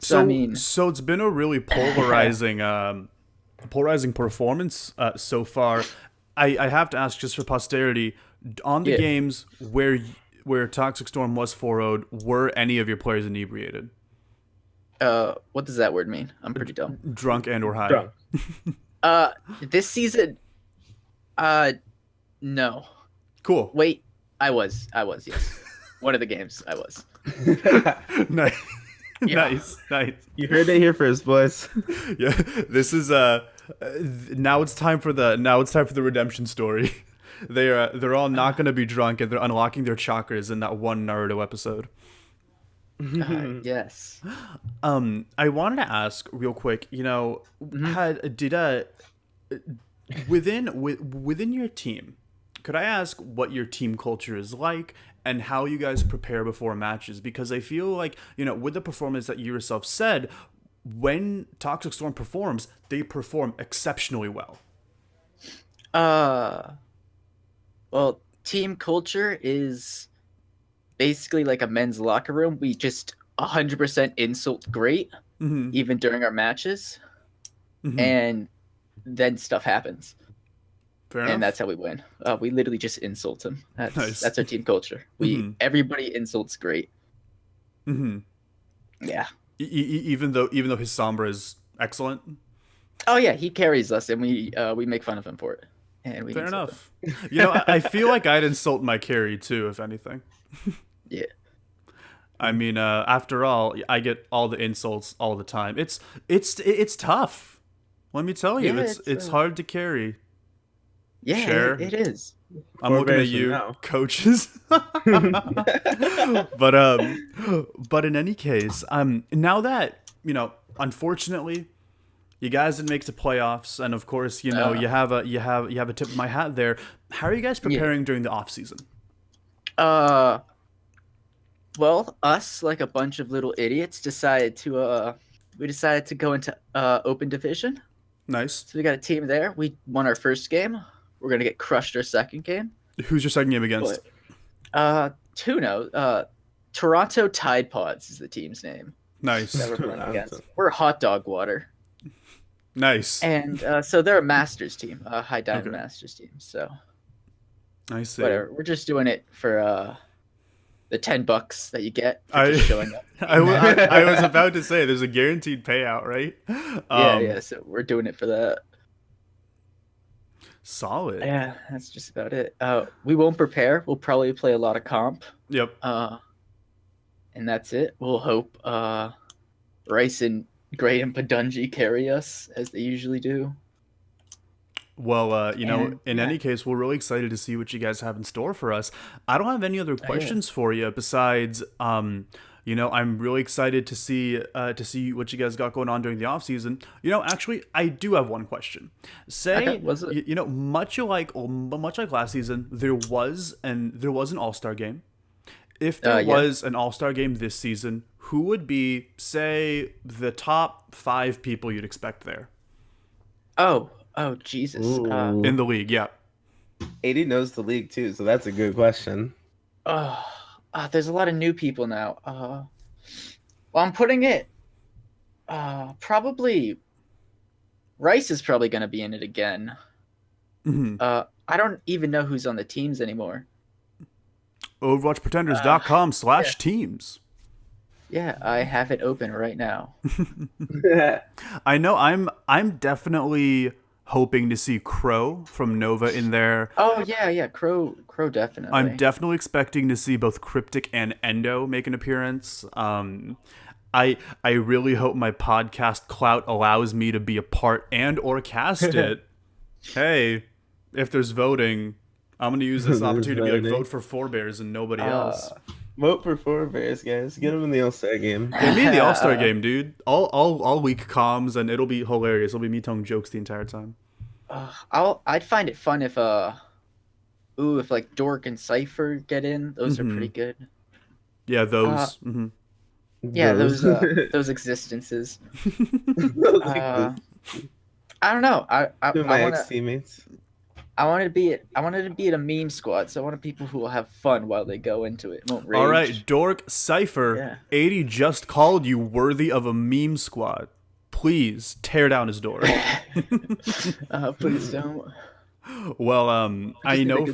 So, I mean, so it's been a really polarizing performance so far. I have to ask, just for posterity, on the Yeah. games where Toxic Storm was 4-0'd, were any of your players inebriated, what does that word mean? I'm pretty dumb. drunk and or high? Drunk. This season, no. Cool. Wait, I was, yes. One of the games, I was. Nice. Yeah. Nice. You heard it here first, boys. Yeah, this is now it's time for the redemption story. They're all not going to be drunk, and they're unlocking their chakras in that one Naruto episode. Yes. I wanted to ask real quick, within your team, could I ask what your team culture is like and how you guys prepare before matches? Because I feel like, with the performance that you yourself said, when Toxic Storm performs, they perform exceptionally well. Well, team culture is basically like a men's locker room. We just 100% insult great, Mm-hmm. even during our matches, Mm-hmm. and then stuff happens. Fair enough. And that's how we win. We literally just insult him. Nice. That's our team culture. Everybody insults great. Mm-hmm. Yeah. Even though his Sombra is excellent. Oh yeah, he carries us, and we make fun of him for it. And we Fair insult enough. I feel like I'd insult my carry too, if anything. him. Yeah. I mean, after all, I get all the insults all the time. It's tough. Let me tell you, Yeah, it's it's hard to carry. Yeah, Sure. it is. I'm looking at Bears from you, now. coaches. But in any case, now that unfortunately, you guys didn't make the playoffs, and of course, you have a tip of my hat there. How are you guys preparing during the off season? Well, us, like a bunch of little idiots, decided to go into open division. Nice. So we got a team there. We won our first game. We're gonna get crushed our second game. Who's your second game against? Toronto Tide Pods is the team's name Nice. that we're playing against. We're hot dog water. Nice. And so they're a Masters team, a high diamond Okay. Masters team. So I see. whatever. We're just doing it for the $10 that you get for just showing up. I was about to say there's a guaranteed payout, right? Yeah. So we're doing it for that. Solid. Yeah, that's just about it. We won't prepare. We'll probably play a lot of comp. Yep. And that's it. We'll hope Rice and Gray and Padunji carry us as they usually do. Well, in any case, we're really excited to see what you guys have in store for us. I don't have any other questions for you besides, I'm really excited to see what you guys got going on during the off season. Actually, I do have one question. Say, Was it? much like last season, there was an All-Star game. If there was an All-Star game this season, who would be, say, the top 5 people you'd expect there? Oh, Jesus. In the league, yeah. 80 knows the league too, so that's a good question. There's a lot of new people now. Well, I'm putting it. Probably. Rice is probably going to be in it again. Mm-hmm. I don't even know who's on the teams anymore. OWPretenders.com/teams. Yeah, I have it open right now. I know. I'm definitely hoping to see Crow from Nova in there. Oh yeah, Crow definitely. I'm definitely expecting to see both Cryptic and Endo make an appearance. I really hope my podcast clout allows me to be a part and or cast it. Hey, if there's voting, I'm gonna use this opportunity to be like, vote for Four Bears and nobody else. Vote for Four Bears, guys. Get them in the All-Star game. Get me in the All-Star game, dude. All week comms, and it'll be hilarious. It'll be me telling jokes the entire time. I'd find it fun if if like Dork and Cypher get in. Those are pretty good. Yeah, those. Yeah, those existences. I don't know. I my wanna, ex-teammates. I wanted to be at a meme squad, so I wanted people who will have fun while they go into it. Won't rage. All right, Dork, Cypher, Yeah. 80 just called you worthy of a meme squad. Please tear down his door. Please don't. Well, I know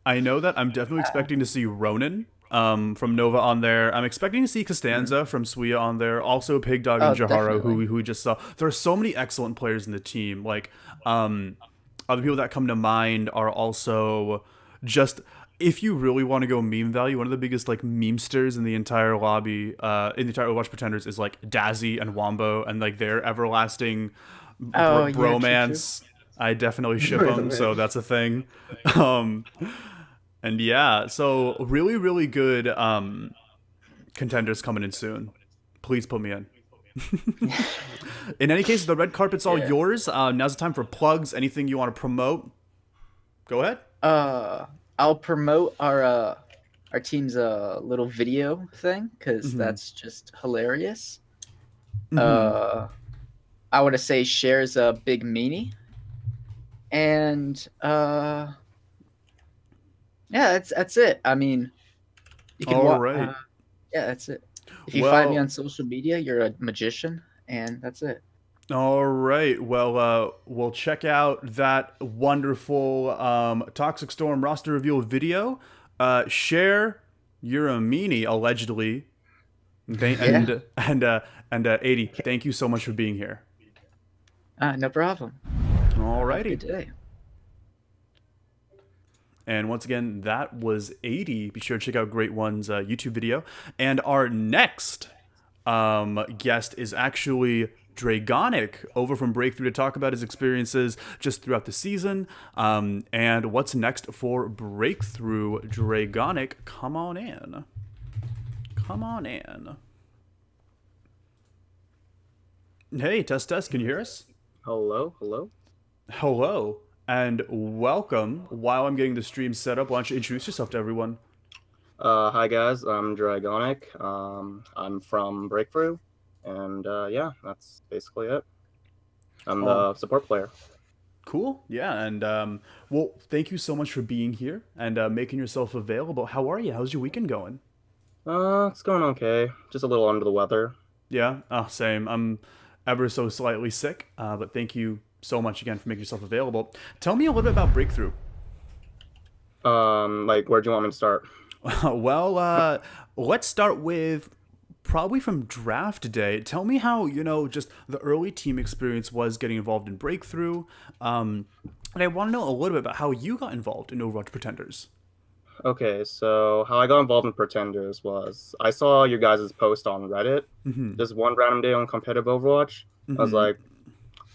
know. that I'm definitely expecting to see Ronan from Nova on there. I'm expecting to see Costanza from Suya on there. Also Pig Dog and Jaharo, who we just saw. There are so many excellent players in the team. Like, other people that come to mind are also just, if you really want to go meme value, one of the biggest like memesters in the entire lobby, in the entire Overwatch Pretenders is like Dazzy and Wombo and like their everlasting bromance. True. I definitely ship them, so that's a thing. And yeah, so really, really good contenders coming in soon. Please put me in. In any case, the red carpet's all yours. Now's the time for plugs. Anything you want to promote? Go ahead. I'll promote our team's little video thing because that's just hilarious. I want to say shares a big meanie, and that's it. I mean, you can right. That's it. If you find me on social media, you're a magician, and that's it. All right. Well, we'll check out that wonderful Toxic Storm roster reveal video. Share you're a meanie, allegedly. And 80. Thank you so much for being here. No problem. All righty. Good day. And once again, that was 80. Be sure to check out Great One's YouTube video. And our next guest is actually Dragonic over from Breakthrough to talk about his experiences just throughout the season and what's next for Breakthrough. Dragonic, come on in. Come on in. Hey, test, can you hear us? Hello, hello. Hello, and welcome. While I'm getting the stream set up, why don't you introduce yourself to everyone? Hi guys, I'm Dragonic. I'm from Breakthrough, and yeah, that's basically it. I'm the support player. Cool. Yeah, and well, thank you so much for being here and making yourself available. How are you? How's your weekend going? It's going okay. Just a little under the weather. Yeah, same. I'm ever so slightly sick, but thank you so much again for making yourself available. Tell me a little bit about Breakthrough. Like, where do you want me to start? Well, let's start with probably from draft day. Tell me how, just the early team experience was getting involved in Breakthrough. And I want to know a little bit about how you got involved in Overwatch Pretenders. Okay, so how I got involved in Pretenders was I saw you guys' post on Reddit just one random day on competitive Overwatch. I was like,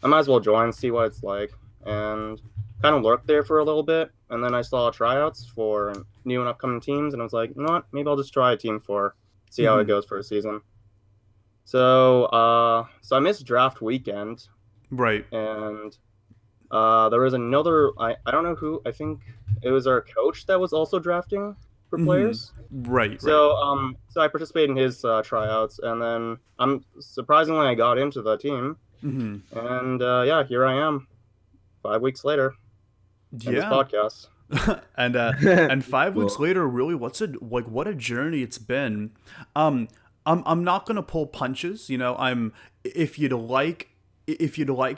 I might as well join, see what it's like, and kind of lurked there for a little bit. And then I saw tryouts for new and upcoming teams, and I was like, you know what, maybe I'll just try a team for, see how it goes for a season. So, so I missed draft weekend, Right. and there was another. I don't know who. I think it was our coach that was also drafting for players. Right. So, so I participated in his tryouts, and then surprisingly I got into the team, and yeah, here I am, 5 weeks later. In this podcast. and 5 weeks later, really, what a journey it's been. I'm not gonna pull punches, if you'd like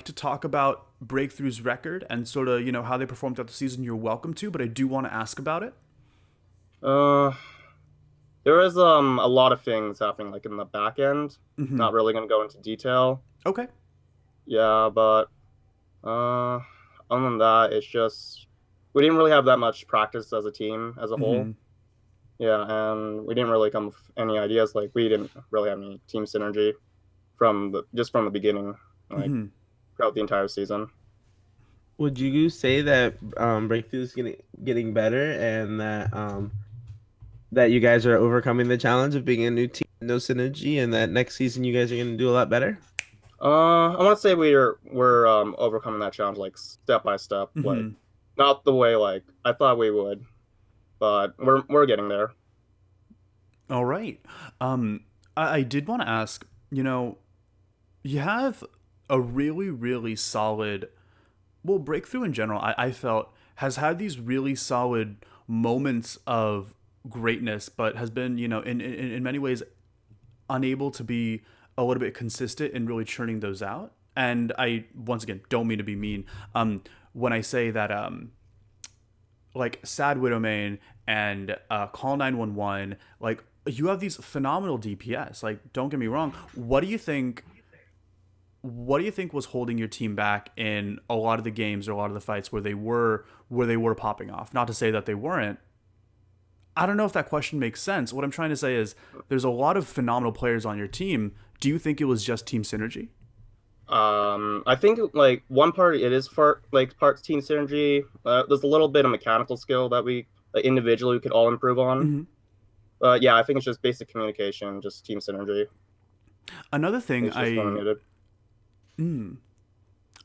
to talk about Breakthrough's record and sort of how they performed throughout the season, you're welcome to, but I do want to ask about it. There is a lot of things happening like in the back end. Not really gonna go into detail. Okay. Yeah, but other than that, it's just we didn't really have that much practice as a team as a whole. Yeah, and we didn't really come with any ideas. Like, we didn't really have any team synergy from the beginning, like throughout the entire season. Would you say that Breakthrough is getting better, and that you guys are overcoming the challenge of being a new team, no synergy, and that next season you guys are going to do a lot better? I want to say we're overcoming that challenge like step by step, like not the way like I thought we would, but we're getting there. All right. I did want to ask, you have a really, really solid, well, Breakthrough in general, I felt has had these really solid moments of greatness, but has been, in many ways unable to be a little bit consistent in really churning those out. And I, once again, don't mean to be mean. When I say that, like Sad Widowmain and Call 911, like, you have these phenomenal DPS. Like, don't get me wrong. What do you think was holding your team back in a lot of the games or a lot of the fights where they were popping off? Not to say that they weren't. I don't know if that question makes sense. What I'm trying to say is there's a lot of phenomenal players on your team. Do you think it was just team synergy? I think like one part it is part team synergy. There's a little bit of mechanical skill that we individually could all improve on. But yeah, I think it's just basic communication, just team synergy. Another thing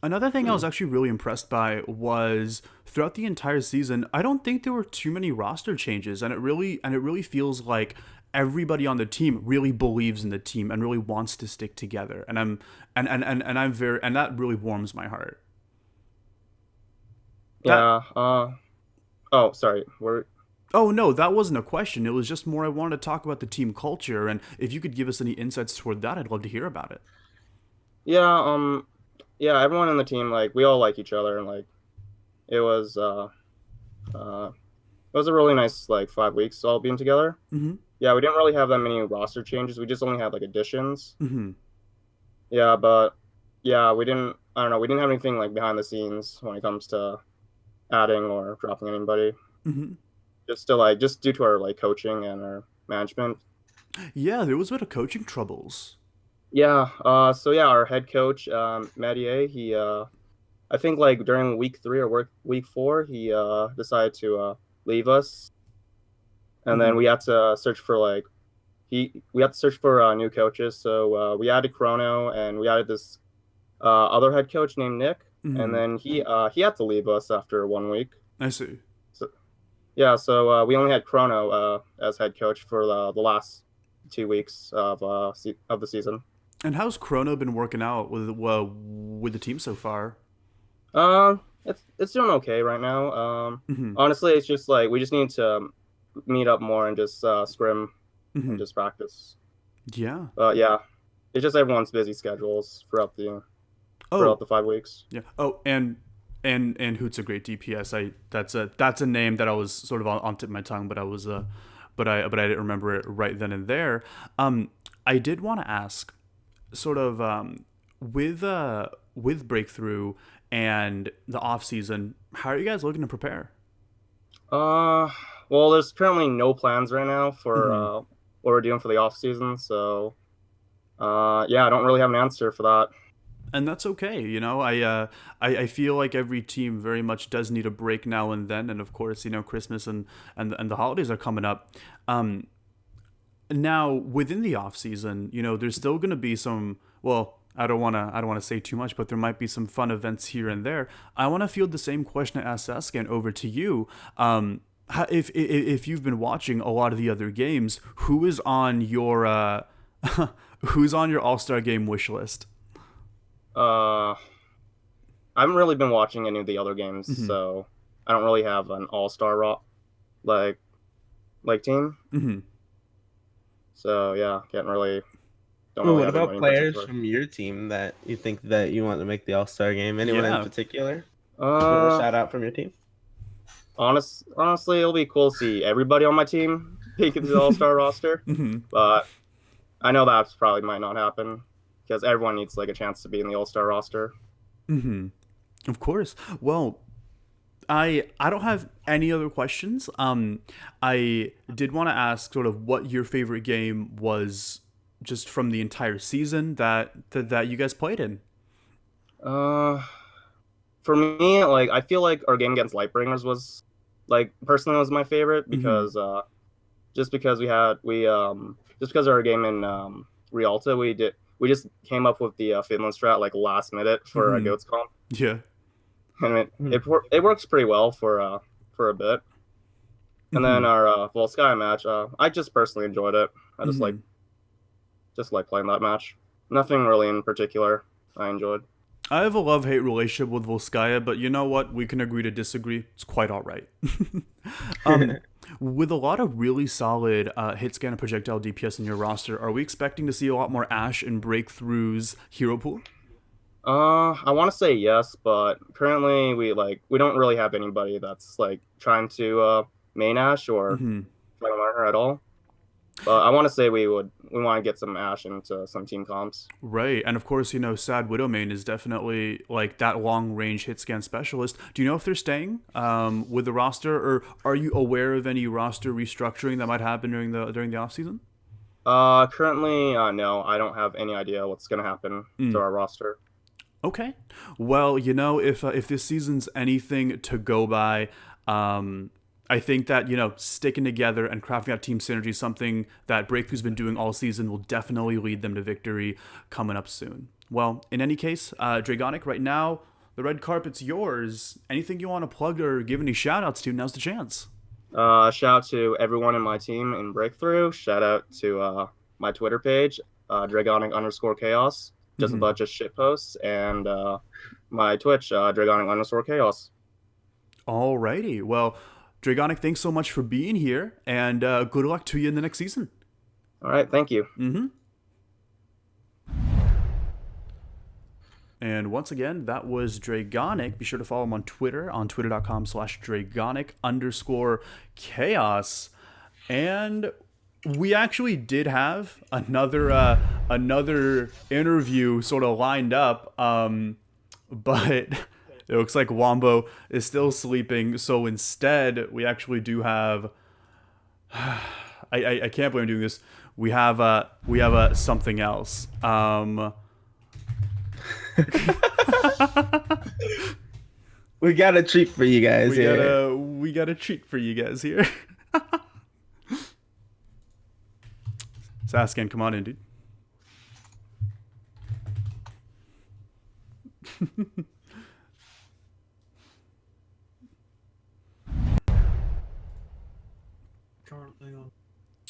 Another thing I was actually really impressed by was throughout the entire season, I don't think there were too many roster changes, and it really feels like everybody on the team really believes in the team and really wants to stick together. And that really warms my heart. Yeah. Oh, sorry. Oh no, that wasn't a question. It was just more I wanted to talk about the team culture, and if you could give us any insights toward that, I'd love to hear about it. Yeah. Yeah, everyone in the team, like, we all like each other, and like it was a really nice like 5 weeks all being together. Yeah, we didn't really have that many roster changes. We just only had like additions. Yeah, but yeah, we didn't have anything like behind the scenes when it comes to adding or dropping anybody. Just due to our like coaching and our management. Yeah, there was a bit of coaching troubles. Yeah. So yeah, our head coach, Mathieu, he I think like during week 3 or week 4, he decided to leave us, and then Mhm. we had to search for like we had to search for new coaches. So we added Chrono, and we added this other head coach named Nick, and Mhm. then he had to leave us after 1 week. I see. So yeah, so we only had Chrono as head coach for the last 2 weeks of the season. And how's Chrono been working out with the team so far? It's doing okay right now. Mhm. Honestly, it's just like we just need to meet up more and just scrim and Mhm. just practice. Yeah. But yeah, it's just everyone's busy schedules throughout Oh, the 5 weeks. yeah. Oh, and Hoot's a great DPS. That's a name that I was sort of on tip of my tongue, but I was but I didn't remember it right then and there. I did want to ask, sort of with Breakthrough and the off season, how are you guys looking to prepare? Uh, well, there's currently no plans right now for Hmm. what we're doing for the off season. So yeah, I don't really have an answer for that. And that's okay. I feel like every team very much does need a break now and then, and of course, Christmas and the holidays are coming up. Um, Now, within the off season, there's still going to be some. Well, I don't want to say too much, but there might be some fun events here and there. I want to field the same question I asked Saskan over to you. If you've been watching a lot of the other games, who is on your who's on your All Star Game wish list? Uh, I haven't really been watching any of the other games, Mm-hmm. so I don't really have an all-star like team. Mm-hmm. So yeah, can't really don't Ooh, really what have about anybody in players particular. from your team that you think that you want to make the All Star game? Anyone in Yeah. particular? You want to Uh, shout out from your team? honestly, it'll be cool to see everybody on my team make it to the All-Star roster, Mm-hmm. but I know that probably might not happen because everyone needs like a chance to be in the All-Star roster. Mm-hmm. Of course. Well, I don't have any other questions. I did want to ask sort of what your favorite game was, just from the entire season that you guys played in. Uh, for me, like I feel like our game against Lightbringers was like personally was my favorite Mm-hmm. because just because just because of our game in Rialta, we just came up with the Finland strat like last minute for a Mm-hmm. goats comp, Yeah. and Hmm. it works pretty well for a bit. And Mm-hmm. then our Volskaya match, I just personally enjoyed it. I Mm-hmm. just like playing that match. Nothing really in particular I enjoyed. I have a love-hate relationship with Volskaya, but you know what? We can agree to disagree. It's quite all right. um, with a lot of really solid hit scan and projectile DPS in your roster, are we expecting to see a lot more Ash and Breakthrough's hero pool? I want to say yes, but currently we don't really have anybody that's like trying to main Ash or Mm-hmm. trying to learn her at all. But I want to say we want to get some Ash into some team comps. Right, and of course, Sad Widowmane is definitely like that long-range hit scan specialist. Do you know if they're staying with the roster, or are you aware of any roster restructuring that might happen during the off season? Currently, no, I don't have any idea what's gonna happen to Mm. our roster. Okay, well, if this season's anything to go by, I think that sticking together and crafting out team synergy is something that Breakthrough's been doing all season will definitely lead them to victory coming up soon. Well, in any case, Dragonic, right now the red carpet's yours. Anything you want to plug or give any shout outs to? Now's the chance. Shout out to everyone in my team in Breakthrough. Shout out to my Twitter page, Dragonic_chaos. Just a Mhm. bunch of shit posts, and my Twitch, Dragonic_chaos. Alrighty. Well, Dragonic, thanks so much for being here, and good luck to you in the next season. All right, thank you. Mm-hmm. And once again, that was Dragonic. Be sure to follow him on Twitter, on twitter.com/Dragonic_chaos. And we actually did have another interview sort of lined up, but it looks like Wombo is still sleeping. So instead, we actually do have. I can't believe I'm doing this. we have something else. We got a treat for you guys here. We got a treat for you guys here. Saskin, come on in, dude.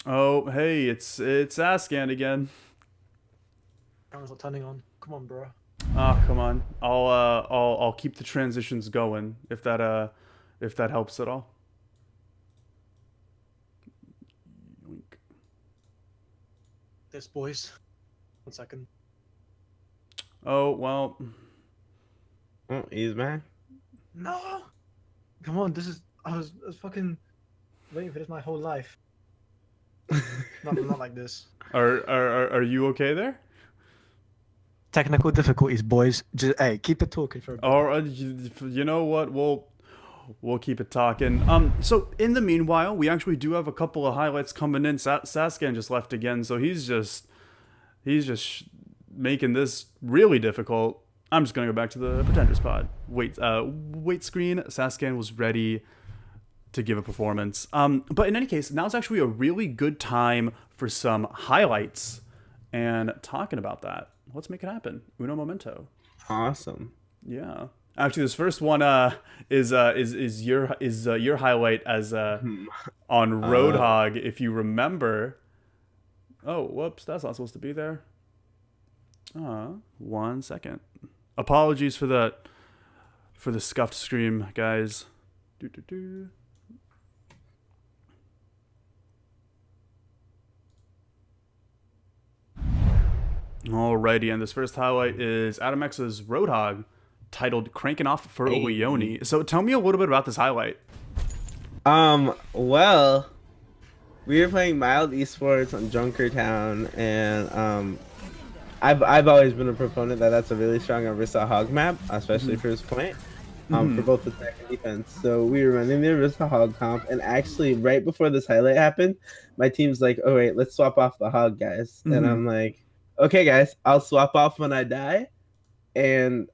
Oh, hey, it's Saskin again. Camera's not turning on. Come on, bro. Oh, come on. I'll keep the transitions going if that helps at all. Yoink. This, boys. 1 second. Oh, well. Oh, he's back. No! Come on, I was fucking waiting for this my whole life. Not like this. Are you okay there? Technical difficulties, boys. Just, hey, keep it talking for a bit. Or you know what? We'll keep it talking. So in the meanwhile, we actually do have a couple of highlights coming in. Saskin just left again, so he's just making this really difficult. I'm just gonna go back to the Pretenders pod. Wait screen. Saskin was ready to give a performance. But in any case, now's actually a really good time for some highlights and talking about that. Let's make it happen. Uno momento. Awesome. Yeah. Actually, this first one is your highlight as on Roadhog, if you remember. Oh, whoops, that's not supposed to be there. 1 second. Apologies for the scuffed scream, guys. Alrighty, and this first highlight is Adam X's Roadhog, titled "Cranking Off for Leone." So tell me a little bit about this highlight. Well, we were playing Mild Esports on Junkertown, and I've always been a proponent that that's a really strong Orisa Hog map, especially for his point, for both attack and defense. So we were running the Orisa Hog comp, and actually right before this highlight happened, my team's like, "Oh wait, let's swap off the Hog, guys," and I'm like, "Okay, guys, I'll swap off when I die," and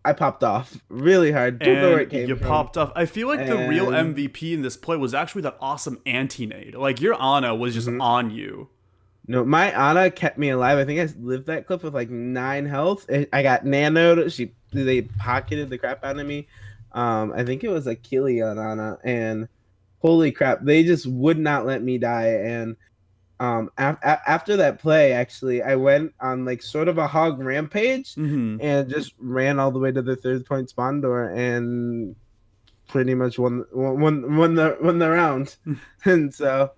I popped off really hard. Don't know where it came from. Popped off. I feel like the real MVP in this play was actually that awesome anti-nade. Like, your Ana was just on you. No, my Ana kept me alive. I think I lived that clip with like 9 health. I got nanoed. They pocketed the crap out of me. I think it was Achille on Ana, and holy crap, they just would not let me die. And after that play, actually, I went on like sort of a hog rampage and just ran all the way to the 3rd point spawn door and pretty much won the round. And so,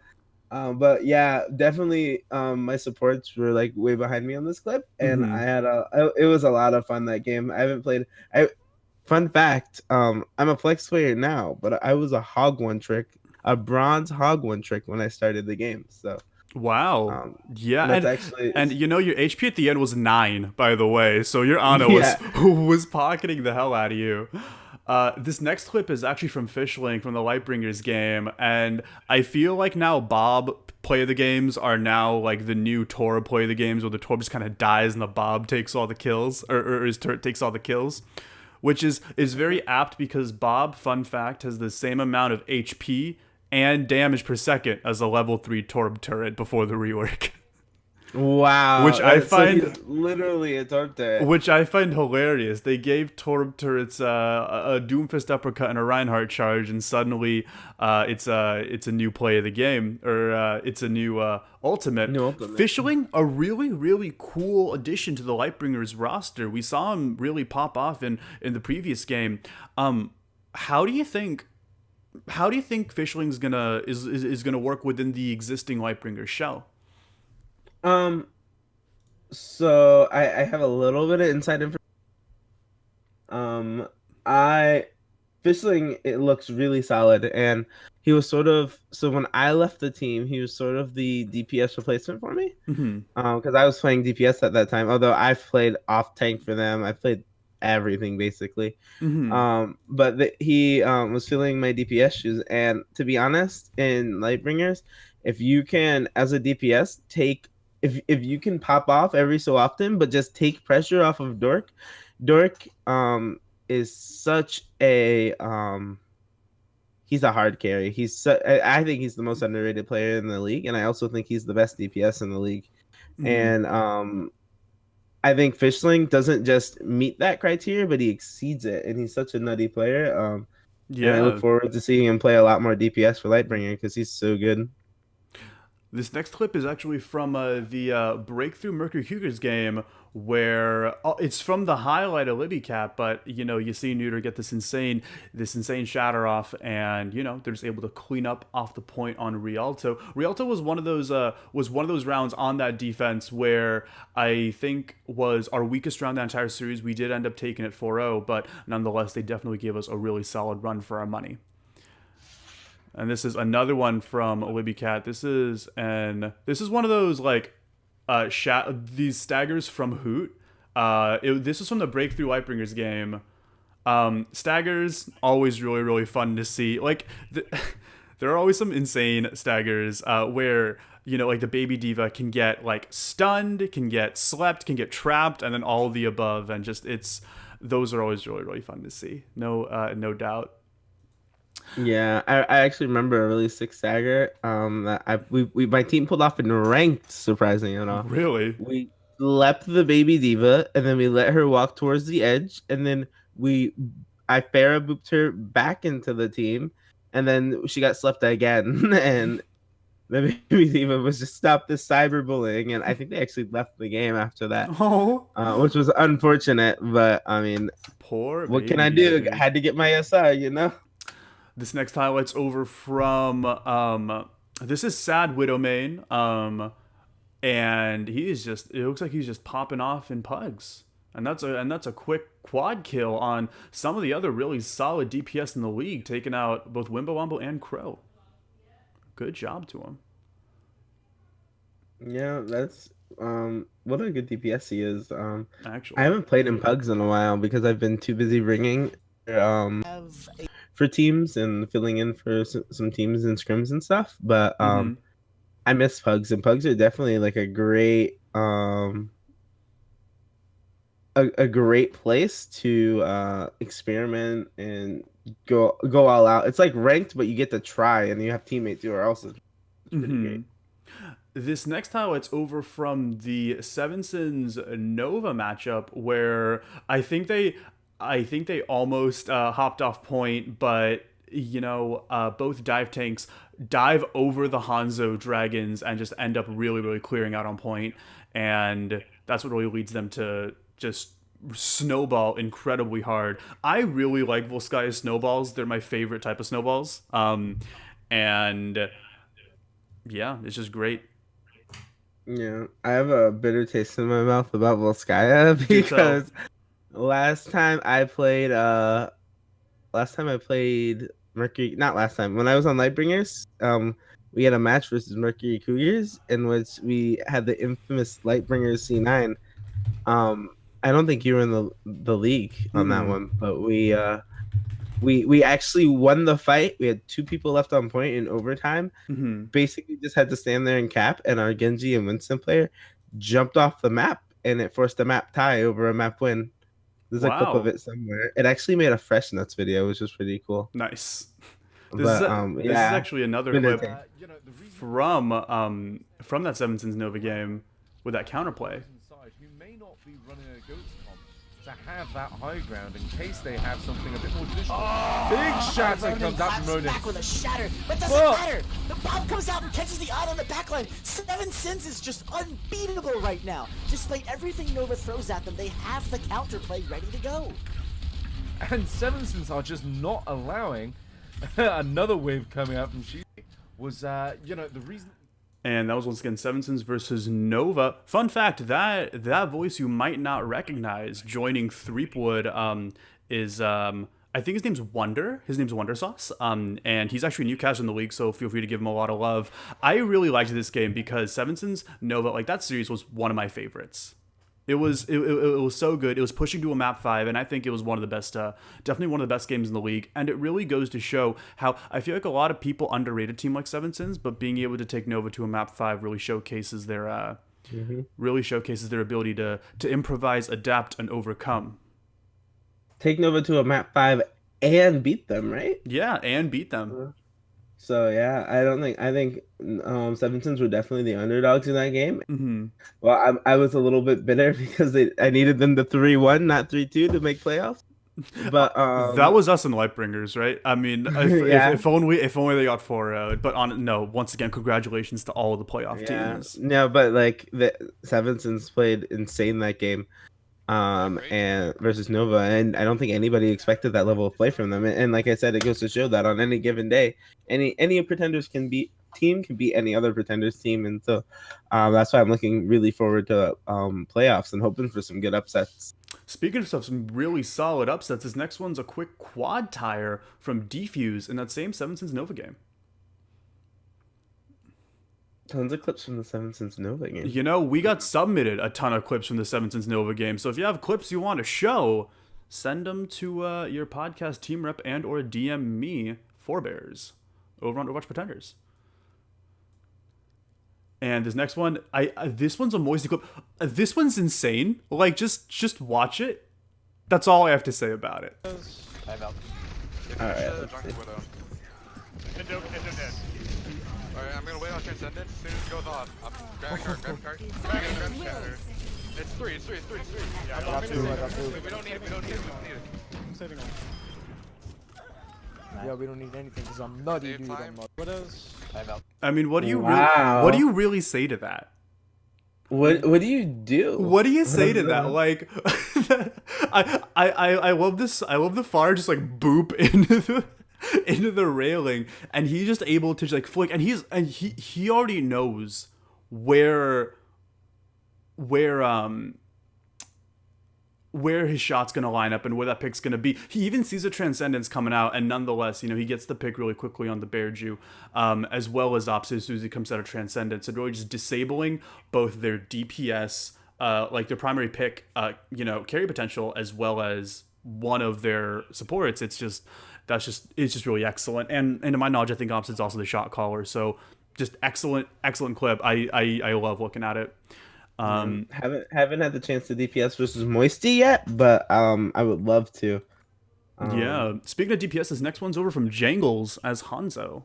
but yeah, definitely, my supports were like way behind me on this clip, and I had it was a lot of fun that game. I haven't played. Fun fact, I'm a flex player now, but I was a hog one trick, a bronze hog one trick when I started the game. So. Wow. Yeah, and you know, your HP at the end was 9, by the way, so your Ana was pocketing the hell out of you. This next clip is actually from Fishlink from the Lightbringers game, and I feel like now Bob play the games are now like the new Torb play the games, where the Torb just kind of dies and the Bob takes all the kills, or his turret takes all the kills, which is very apt because Bob, fun fact, has the same amount of HP and damage per second as a level 3 Torb turret before the rework. Wow. Which I find he's literally a Torb turret. Which I find hilarious. They gave Torb turrets a Doomfist uppercut and a Reinhardt charge, and suddenly it's a new play of the game, or it's a new ultimate. Fishling, a really, really cool addition to the Lightbringers roster. We saw him really pop off in the previous game. How do you think Fishling's gonna work within the existing Lightbringer shell? So I have a little bit of inside information. Fishling, it looks really solid, and he was sort of, so when I left the team, he was sort of the DPS replacement for me. Because I was playing DPS at that time, although I've played off tank for them. I played everything basically. But he was filling my DPS shoes, and to be honest, in Lightbringers, if you can, as a DPS, take if you can pop off every so often, but just take pressure off of Dork. Dork is such a he's a hard carry. I think he's the most underrated player in the league, and I also think he's the best DPS in the league. And I think Fishling doesn't just meet that criteria, but he exceeds it, and he's such a nutty player. And I look forward to seeing him play a lot more DPS for Lightbringer because he's so good. This next clip is actually from the Breakthrough Mercury Cougars game, where it's from the highlight of Libby Cat, but you see Neuter get this insane shatter off, and they're just able to clean up off the point on Rialto. Rialto was one of those rounds on that defense where I think was our weakest round that entire series. We did end up taking it 4-0, but nonetheless they definitely gave us a really solid run for our money. And this is another one from Libby Cat. This is one of those like these staggers from Hoot. This is from the Breakthrough Lightbringers game. Staggers always really, really fun to see. Like there are always some insane staggers where like the baby diva can get like stunned, can get slept, can get trapped, and then all of the above. And just those are always really, really fun to see. No doubt. Yeah, I actually remember a really sick stagger that my team pulled off in ranked, surprisingly enough. Really? We leapt the baby diva, and then we let her walk towards the edge, and then I Farah booped her back into the team, and then she got slept again, and the baby diva was just stopped the cyberbullying, and I think they actually left the game after that. Which was unfortunate, but I mean, poor. What can I do? I had to get my SI, This next highlight's over from this is Sad Widowmane, and it looks like he's just popping off in pugs, and that's a quick quad kill on some of the other really solid DPS in the league, taking out both Wimbawambo and Crow. Good job to him. Yeah, that's what a good DPS he is. Actually, I haven't played in pugs in a while because I've been too busy ringing for teams and filling in for some teams and scrims and stuff, but I miss pugs, and pugs are definitely like a great a great place to experiment and go all out. It's like ranked, but you get to try, and you have teammates who are also pretty great. This next highlight's over from the Seven Sins Nova matchup, where I think they almost hopped off point, but both dive tanks dive over the Hanzo dragons and just end up really, really clearing out on point, and that's what really leads them to just snowball incredibly hard. I really like Volskaya snowballs. They're my favorite type of snowballs. And yeah, it's just great. Yeah, I have a bitter taste in my mouth about Volskaya because last time I played Mercury, not last time, when I was on Lightbringers, we had a match versus Mercury Cougars in which we had the infamous Lightbringers C9. I don't think you were in the league on that one, but we actually won the fight. We had 2 people left on point in overtime. Basically just had to stand there and cap, and our Genji and Winston player jumped off the map, and it forced a map tie over a map win. There's a clip of it somewhere. It actually made a Fresh Nuts video, which was pretty cool. Nice. This is actually another clip from that Seven Sins Nova game with that counterplay. Who may not be running a goats comp to have that high ground in case they have something a bit more traditional. Big shatter comes out from Ronin. Back with a shatter, but doesn't matter. The bomb comes out and catches the eye on the backline. Seven Sins is just unbeatable right now. Despite everything Nova throws at them, they have the counterplay ready to go. And Seven Sins are just not allowing another wave coming out from Shi. Was the reason. And that was once again Seven Sins versus Nova. Fun fact, that voice you might not recognize joining Threepwood is I think his name's Wonder. His name's Wonder Sauce. And he's actually a newcaster in the league, so feel free to give him a lot of love. I really liked this game because Seven Sins Nova, like that series was one of my favorites. it was so good. It was pushing to a map 5, and I think it was one of the best, definitely one of the best games in the league. And it really goes to show how I feel like a lot of people underrate a team like Seven Sins, but being able to take Nova to a map 5 really showcases their ability to improvise, adapt, and overcome. Take Nova to a map 5 and beat them, right? Yeah, and beat them. So yeah, I think Seven Sins were definitely the underdogs in that game. Mm-hmm. Well, I was a little bit bitter because I needed them to 3-1, not 3-2 to make playoffs. But that was us in Lightbringers, right? I mean, if only they got 4 but once again, congratulations to all of the playoff teams. No, but like the Seven Sins played insane that game. And versus Nova, and I don't think anybody expected that level of play from them. And like I said, it goes to show that on any given day, any pretenders can beat any other pretenders team, and so that's why I'm looking really forward to playoffs and hoping for some good upsets. Speaking of some really solid upsets, this next one's a quick quad tire from Defuse in that same Seven Sins Nova game. Tons of clips from the Seven Sins Nova game. You know, we got submitted a ton of clips from the Seven Sins Nova game. So if you have clips you want to show, send them to your podcast team rep and or DM me, Forebears, over on OWPod Pretenders. And this next one, this one's a moisty clip. This one's insane. Like, just watch it. That's all I have to say about it. Alright, Alright, I'm gonna wait on Transcendent. As soon as it goes off, I'm grabbing card. Grab shatter. It's three. Yeah, I got two. We don't need it. I'm saving them. Yeah, we don't need anything because I'm nutty, dude. What else? I mean, what do you really say to that? What do you do? What do you say to that? Like, I love this. I love the fire just like boop into the railing, and he's just able to just like flick, and he already knows where his shot's gonna line up and where that pick's gonna be. He even sees a Transcendence coming out, and nonetheless, he gets the pick really quickly on the Bear Jew, as well as Opposite as soon as he comes out of Transcendence, and really just disabling both their DPS, like their primary pick, carry potential, as well as one of their supports. It's just really excellent. And to my knowledge, I think Opposite's also the shot caller. So just excellent clip. I love looking at it. Haven't had the chance to DPS versus Moisty yet, but I would love to. Yeah. Speaking of DPS, this next one's over from Jangles as Hanzo.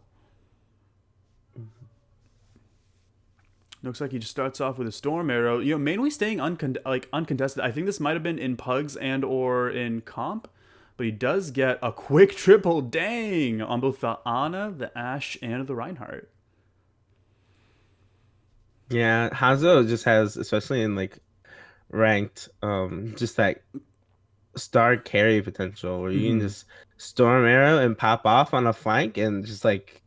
Looks like he just starts off with a Storm Arrow. Mainly staying uncontested. I think this might have been in Pugs and or in Comp, but he does get a quick triple dang on both the Ana, the Ashe, and the Reinhardt. Yeah, Hanzo just has, especially in like ranked, just that star carry potential where you can just Storm Arrow and pop off on a flank and just like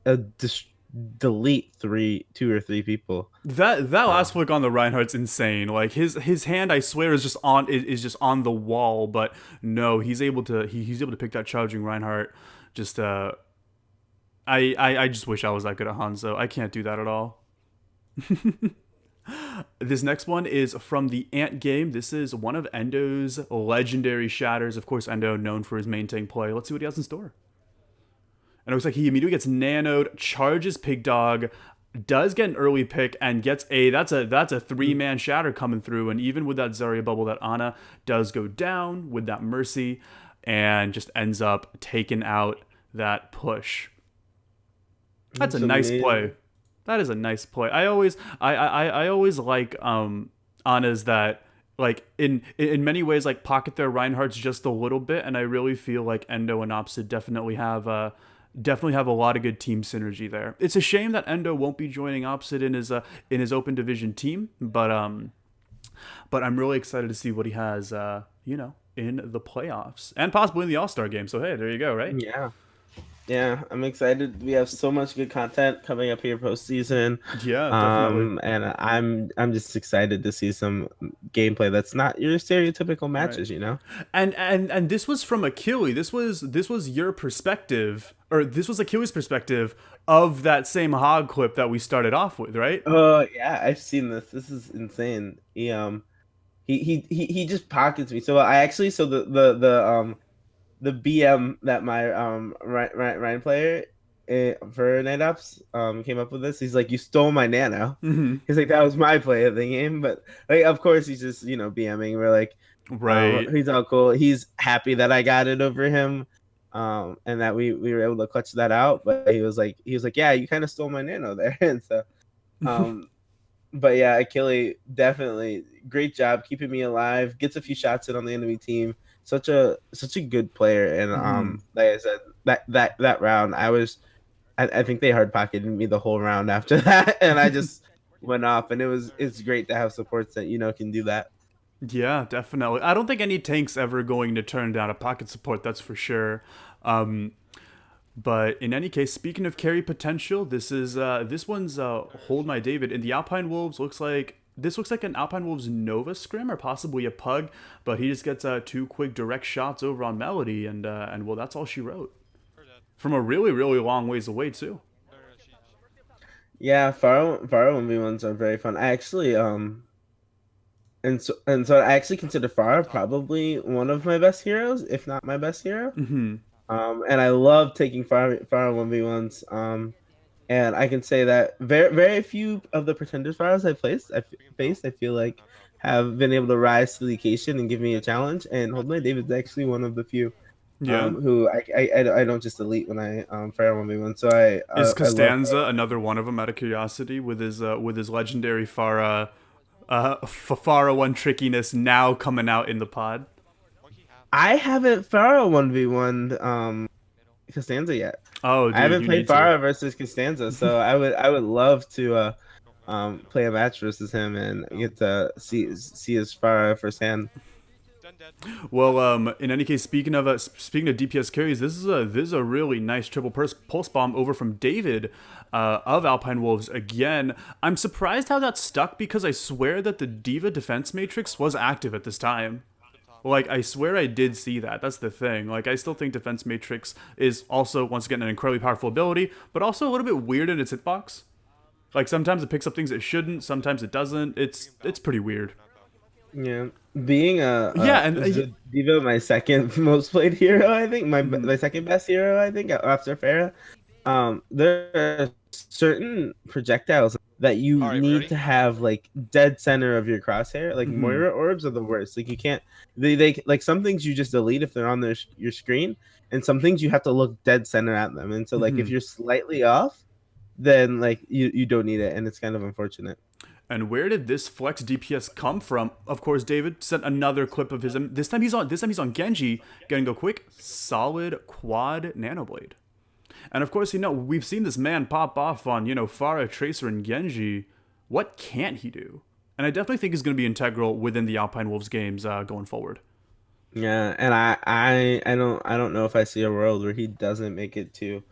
delete 2 or 3 people. That last flick on the Reinhardt's insane. Like his hand, I swear, is just on the wall, but no, he's able to pick that charging Reinhardt. Just I just wish I was that good at Hanzo. I can't do that at all. This next one is from the Ant game. This is one of Endo's legendary shatters. Of course, Endo known for his main tank play. Let's see what he has in store. And it looks like he immediately gets nanoed, charges Pig Dog, does get an early pick, and gets that's a 3-man shatter coming through. And even with that Zarya bubble, that Ana does go down with that Mercy, and just ends up taking out that push. That's a nice play. That is a nice play. I always like Ana's that, like, in many ways, like, pocket their Reinhardt's just a little bit, and I really feel like Endo and Opposite definitely have a lot of good team synergy there. It's a shame that Endo won't be joining Opposite in his open division team, but I'm really excited to see what he has in the playoffs and possibly in the All-Star game. So hey, there you go, right? Yeah, I'm excited. We have so much good content coming up here postseason. Yeah, definitely. And I'm just excited to see some gameplay that's not your stereotypical matches, right. And this was from Achille. This was your perspective, or this was Achille's perspective of that same hog clip that we started off with, right? Oh yeah, I've seen this. This is insane. He he just pockets me. So I actually the BM that my Ryan player for Night Ops came up with this. He's like, you stole my nano. He's like, that was my play of the game, but like, of course he's just BMing. We're like, Right. he's all cool. He's happy that I got it over him, and that we were able to clutch that out. But he was like, yeah, you kind of stole my nano there, and so, but yeah, Achille definitely great job keeping me alive. Gets a few shots in on the enemy team. Such a good player, and like I said, that round I think they hard pocketed me the whole round after that, and I just went off, and it's great to have supports that can do that. Yeah, definitely. I don't think any tank's ever going to turn down a pocket support, that's for sure. But in any case, speaking of carry potential, this one's Hold My David, and the Alpine Wolves looks like an Alpine Wolves Nova scrim or possibly a pug, but he just gets 2 quick direct shots over on Melody, and well, that's all she wrote. From a really, really long ways away too. Yeah, Pharaoh 1v1s are very fun. I actually and so I actually consider Farah probably one of my best heroes, if not my best hero. And I love taking Farah 1v1s. And I can say that very few of the pretenders Farahs I feel like have been able to rise to the occasion and give me a challenge. And Hold My David's actually one of the few. Who I don't just delete when I Farah 1v1. So is Costanza another one of them out of curiosity with his legendary Farah. Farah 1 trickiness now coming out in the pod. I haven't Farah 1v1 Costanza yet. Oh, dude, I haven't played Farah versus Costanza, so I would love to play a match versus him and get to see his Farah firsthand. Well, in any case, speaking of DPS carries, this is a really nice triple pulse bomb over from David of Alpine Wolves again. I'm surprised how that stuck because I swear that the D.Va defense matrix was active at this time. Like, I swear I did see that. That's the thing. Like, I still think defense matrix is also, once again, an incredibly powerful ability, but also a little bit weird in its hitbox. Like, sometimes it picks up things it shouldn't, sometimes it doesn't. It's pretty weird. Yeah, being D.Va my second most played hero, I think my second best hero, I think after Farah. There are certain projectiles that you need to have like dead center of your crosshair. Like Moira orbs are the worst. Like you can't. They like some things you just delete if they're on your screen, and some things you have to look dead center at them. And so like if you're slightly off, then like you don't need it, and it's kind of unfortunate. And where did this flex DPS come from? Of course, David sent another clip of his. This time he's on Genji, getting a quick, solid quad nanoblade. And of course, we've seen this man pop off on Pharah, Tracer, and Genji. What can't he do? And I definitely think he's going to be integral within the Alpine Wolves games going forward. Yeah, and I don't know if I see a world where he doesn't make it to.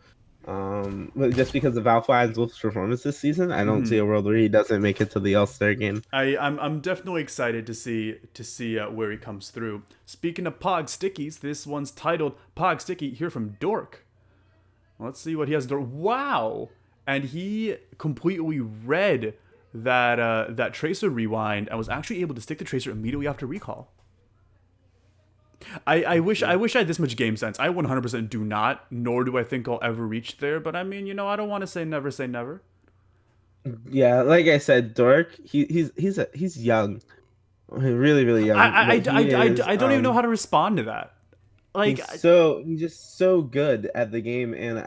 Just because of Alpine Wolf's performance this season, I don't see a world where he doesn't make it to the All-Star game. I'm definitely excited to see where he comes through. Speaking of Pog Stickies, this one's titled Pog Sticky here from Dork. Let's see what he has. Wow! And he completely read that Tracer rewind and was actually able to stick the Tracer immediately after recall. I wish I had this much game sense. I 100% do not, nor do I think I'll ever reach there. But I mean, I don't want to say never say never. Yeah, like I said, Dork, he's young, really really young. I don't even know how to respond to that. Like he's just so good at the game, and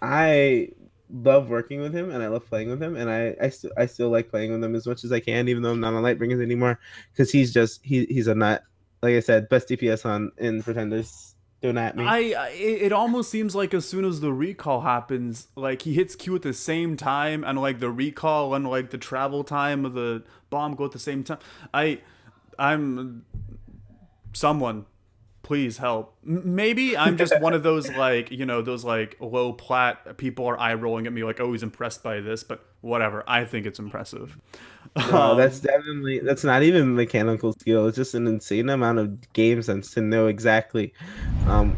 I love working with him, and I love playing with him, and I still like playing with him as much as I can, even though I'm not on Lightbringers anymore, because he's a nut. Like I said, best DPS in Pretenders. Don't at me. It almost seems like as soon as the recall happens, like he hits Q at the same time, and like the recall and like the travel time of the bomb go at the same time. I'm someone Please help. Maybe I'm just one of those like, those like low plat people are eye rolling at me like, oh, he's impressed by this, but whatever. I think it's impressive. No, that's not even mechanical skill. It's just an insane amount of game sense to know exactly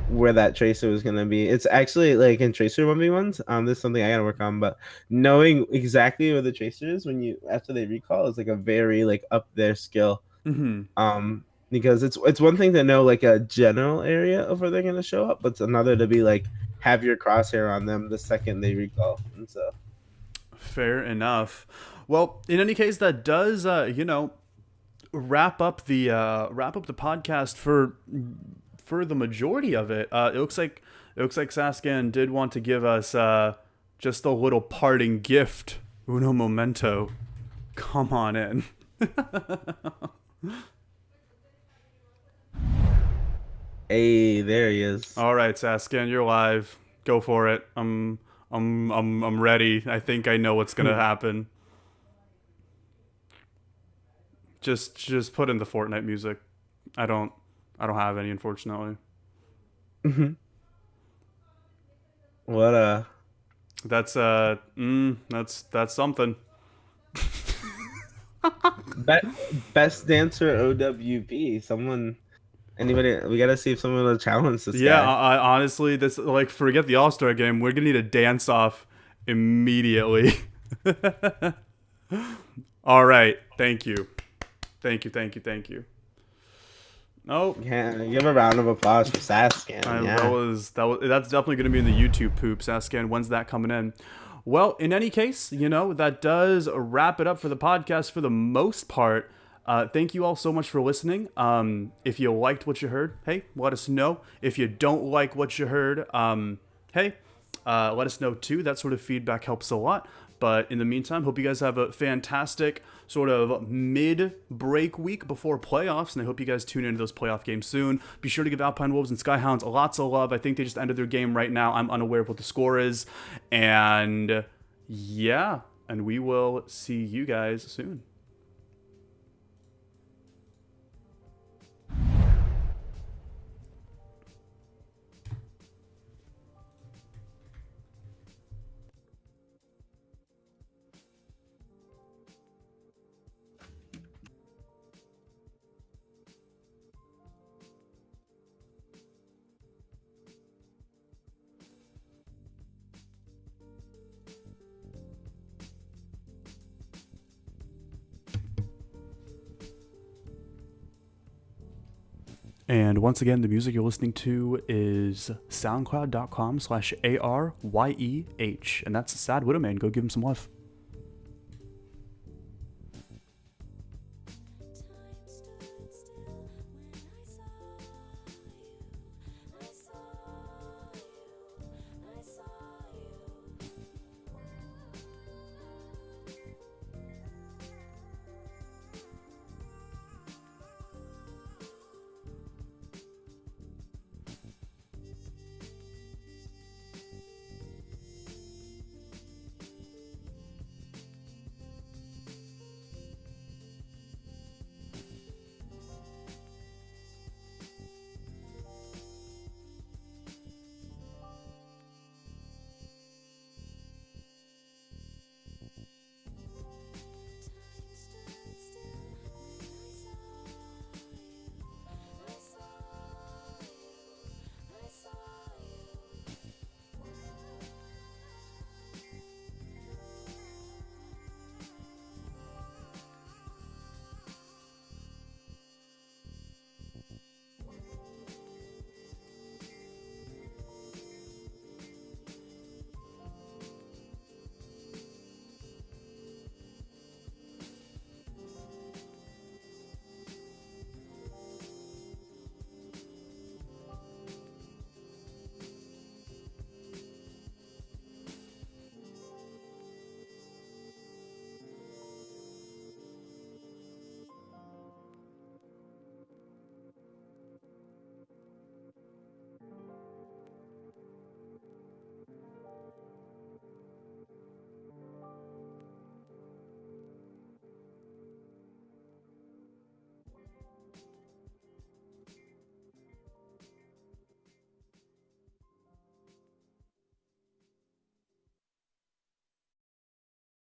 where that tracer was gonna be. It's actually like in tracer 1v1s, this is something I gotta work on, but knowing exactly where the tracer is after they recall is like a very like up there skill. Because it's one thing to know like a general area of where they're gonna show up, but it's another to be like have your crosshair on them the second they recall. And so fair enough. Well, in any case, that does wrap up the podcast for the majority of it. It looks like Saskan did want to give us just a little parting gift. Uno momento. Come on in. Hey, there he is. All right, Saskan, you're live. Go for it. I'm ready. I think I know what's gonna happen. Just put in the Fortnite music. I don't have any, unfortunately. What That's something. best dancer OWP. Anybody? We gotta see if someone will challenge this Yeah, guy. I honestly, this like forget the All-Star game. We're gonna need a dance off immediately. All right, thank you. Oh, Yeah, give a round of applause for Saskan. That's definitely gonna be in the YouTube poop. Saskan, when's that coming in? Well, in any case, that does wrap it up for the podcast for the most part. Thank you all so much for listening. If you liked what you heard, hey, let us know. If you don't like what you heard, hey, let us know too. That sort of feedback helps a lot. But in the meantime, hope you guys have a fantastic sort of mid-break week before playoffs, and I hope you guys tune into those playoff games soon. Be sure to give Alpine Wolves and Skyhounds lots of love. I think they just ended their game right now. I'm unaware of what the score is. And yeah, and we will see you guys soon. And once again, the music you're listening to is soundcloud.com/ARYEH. And that's Sad Widowman. Go give him some love.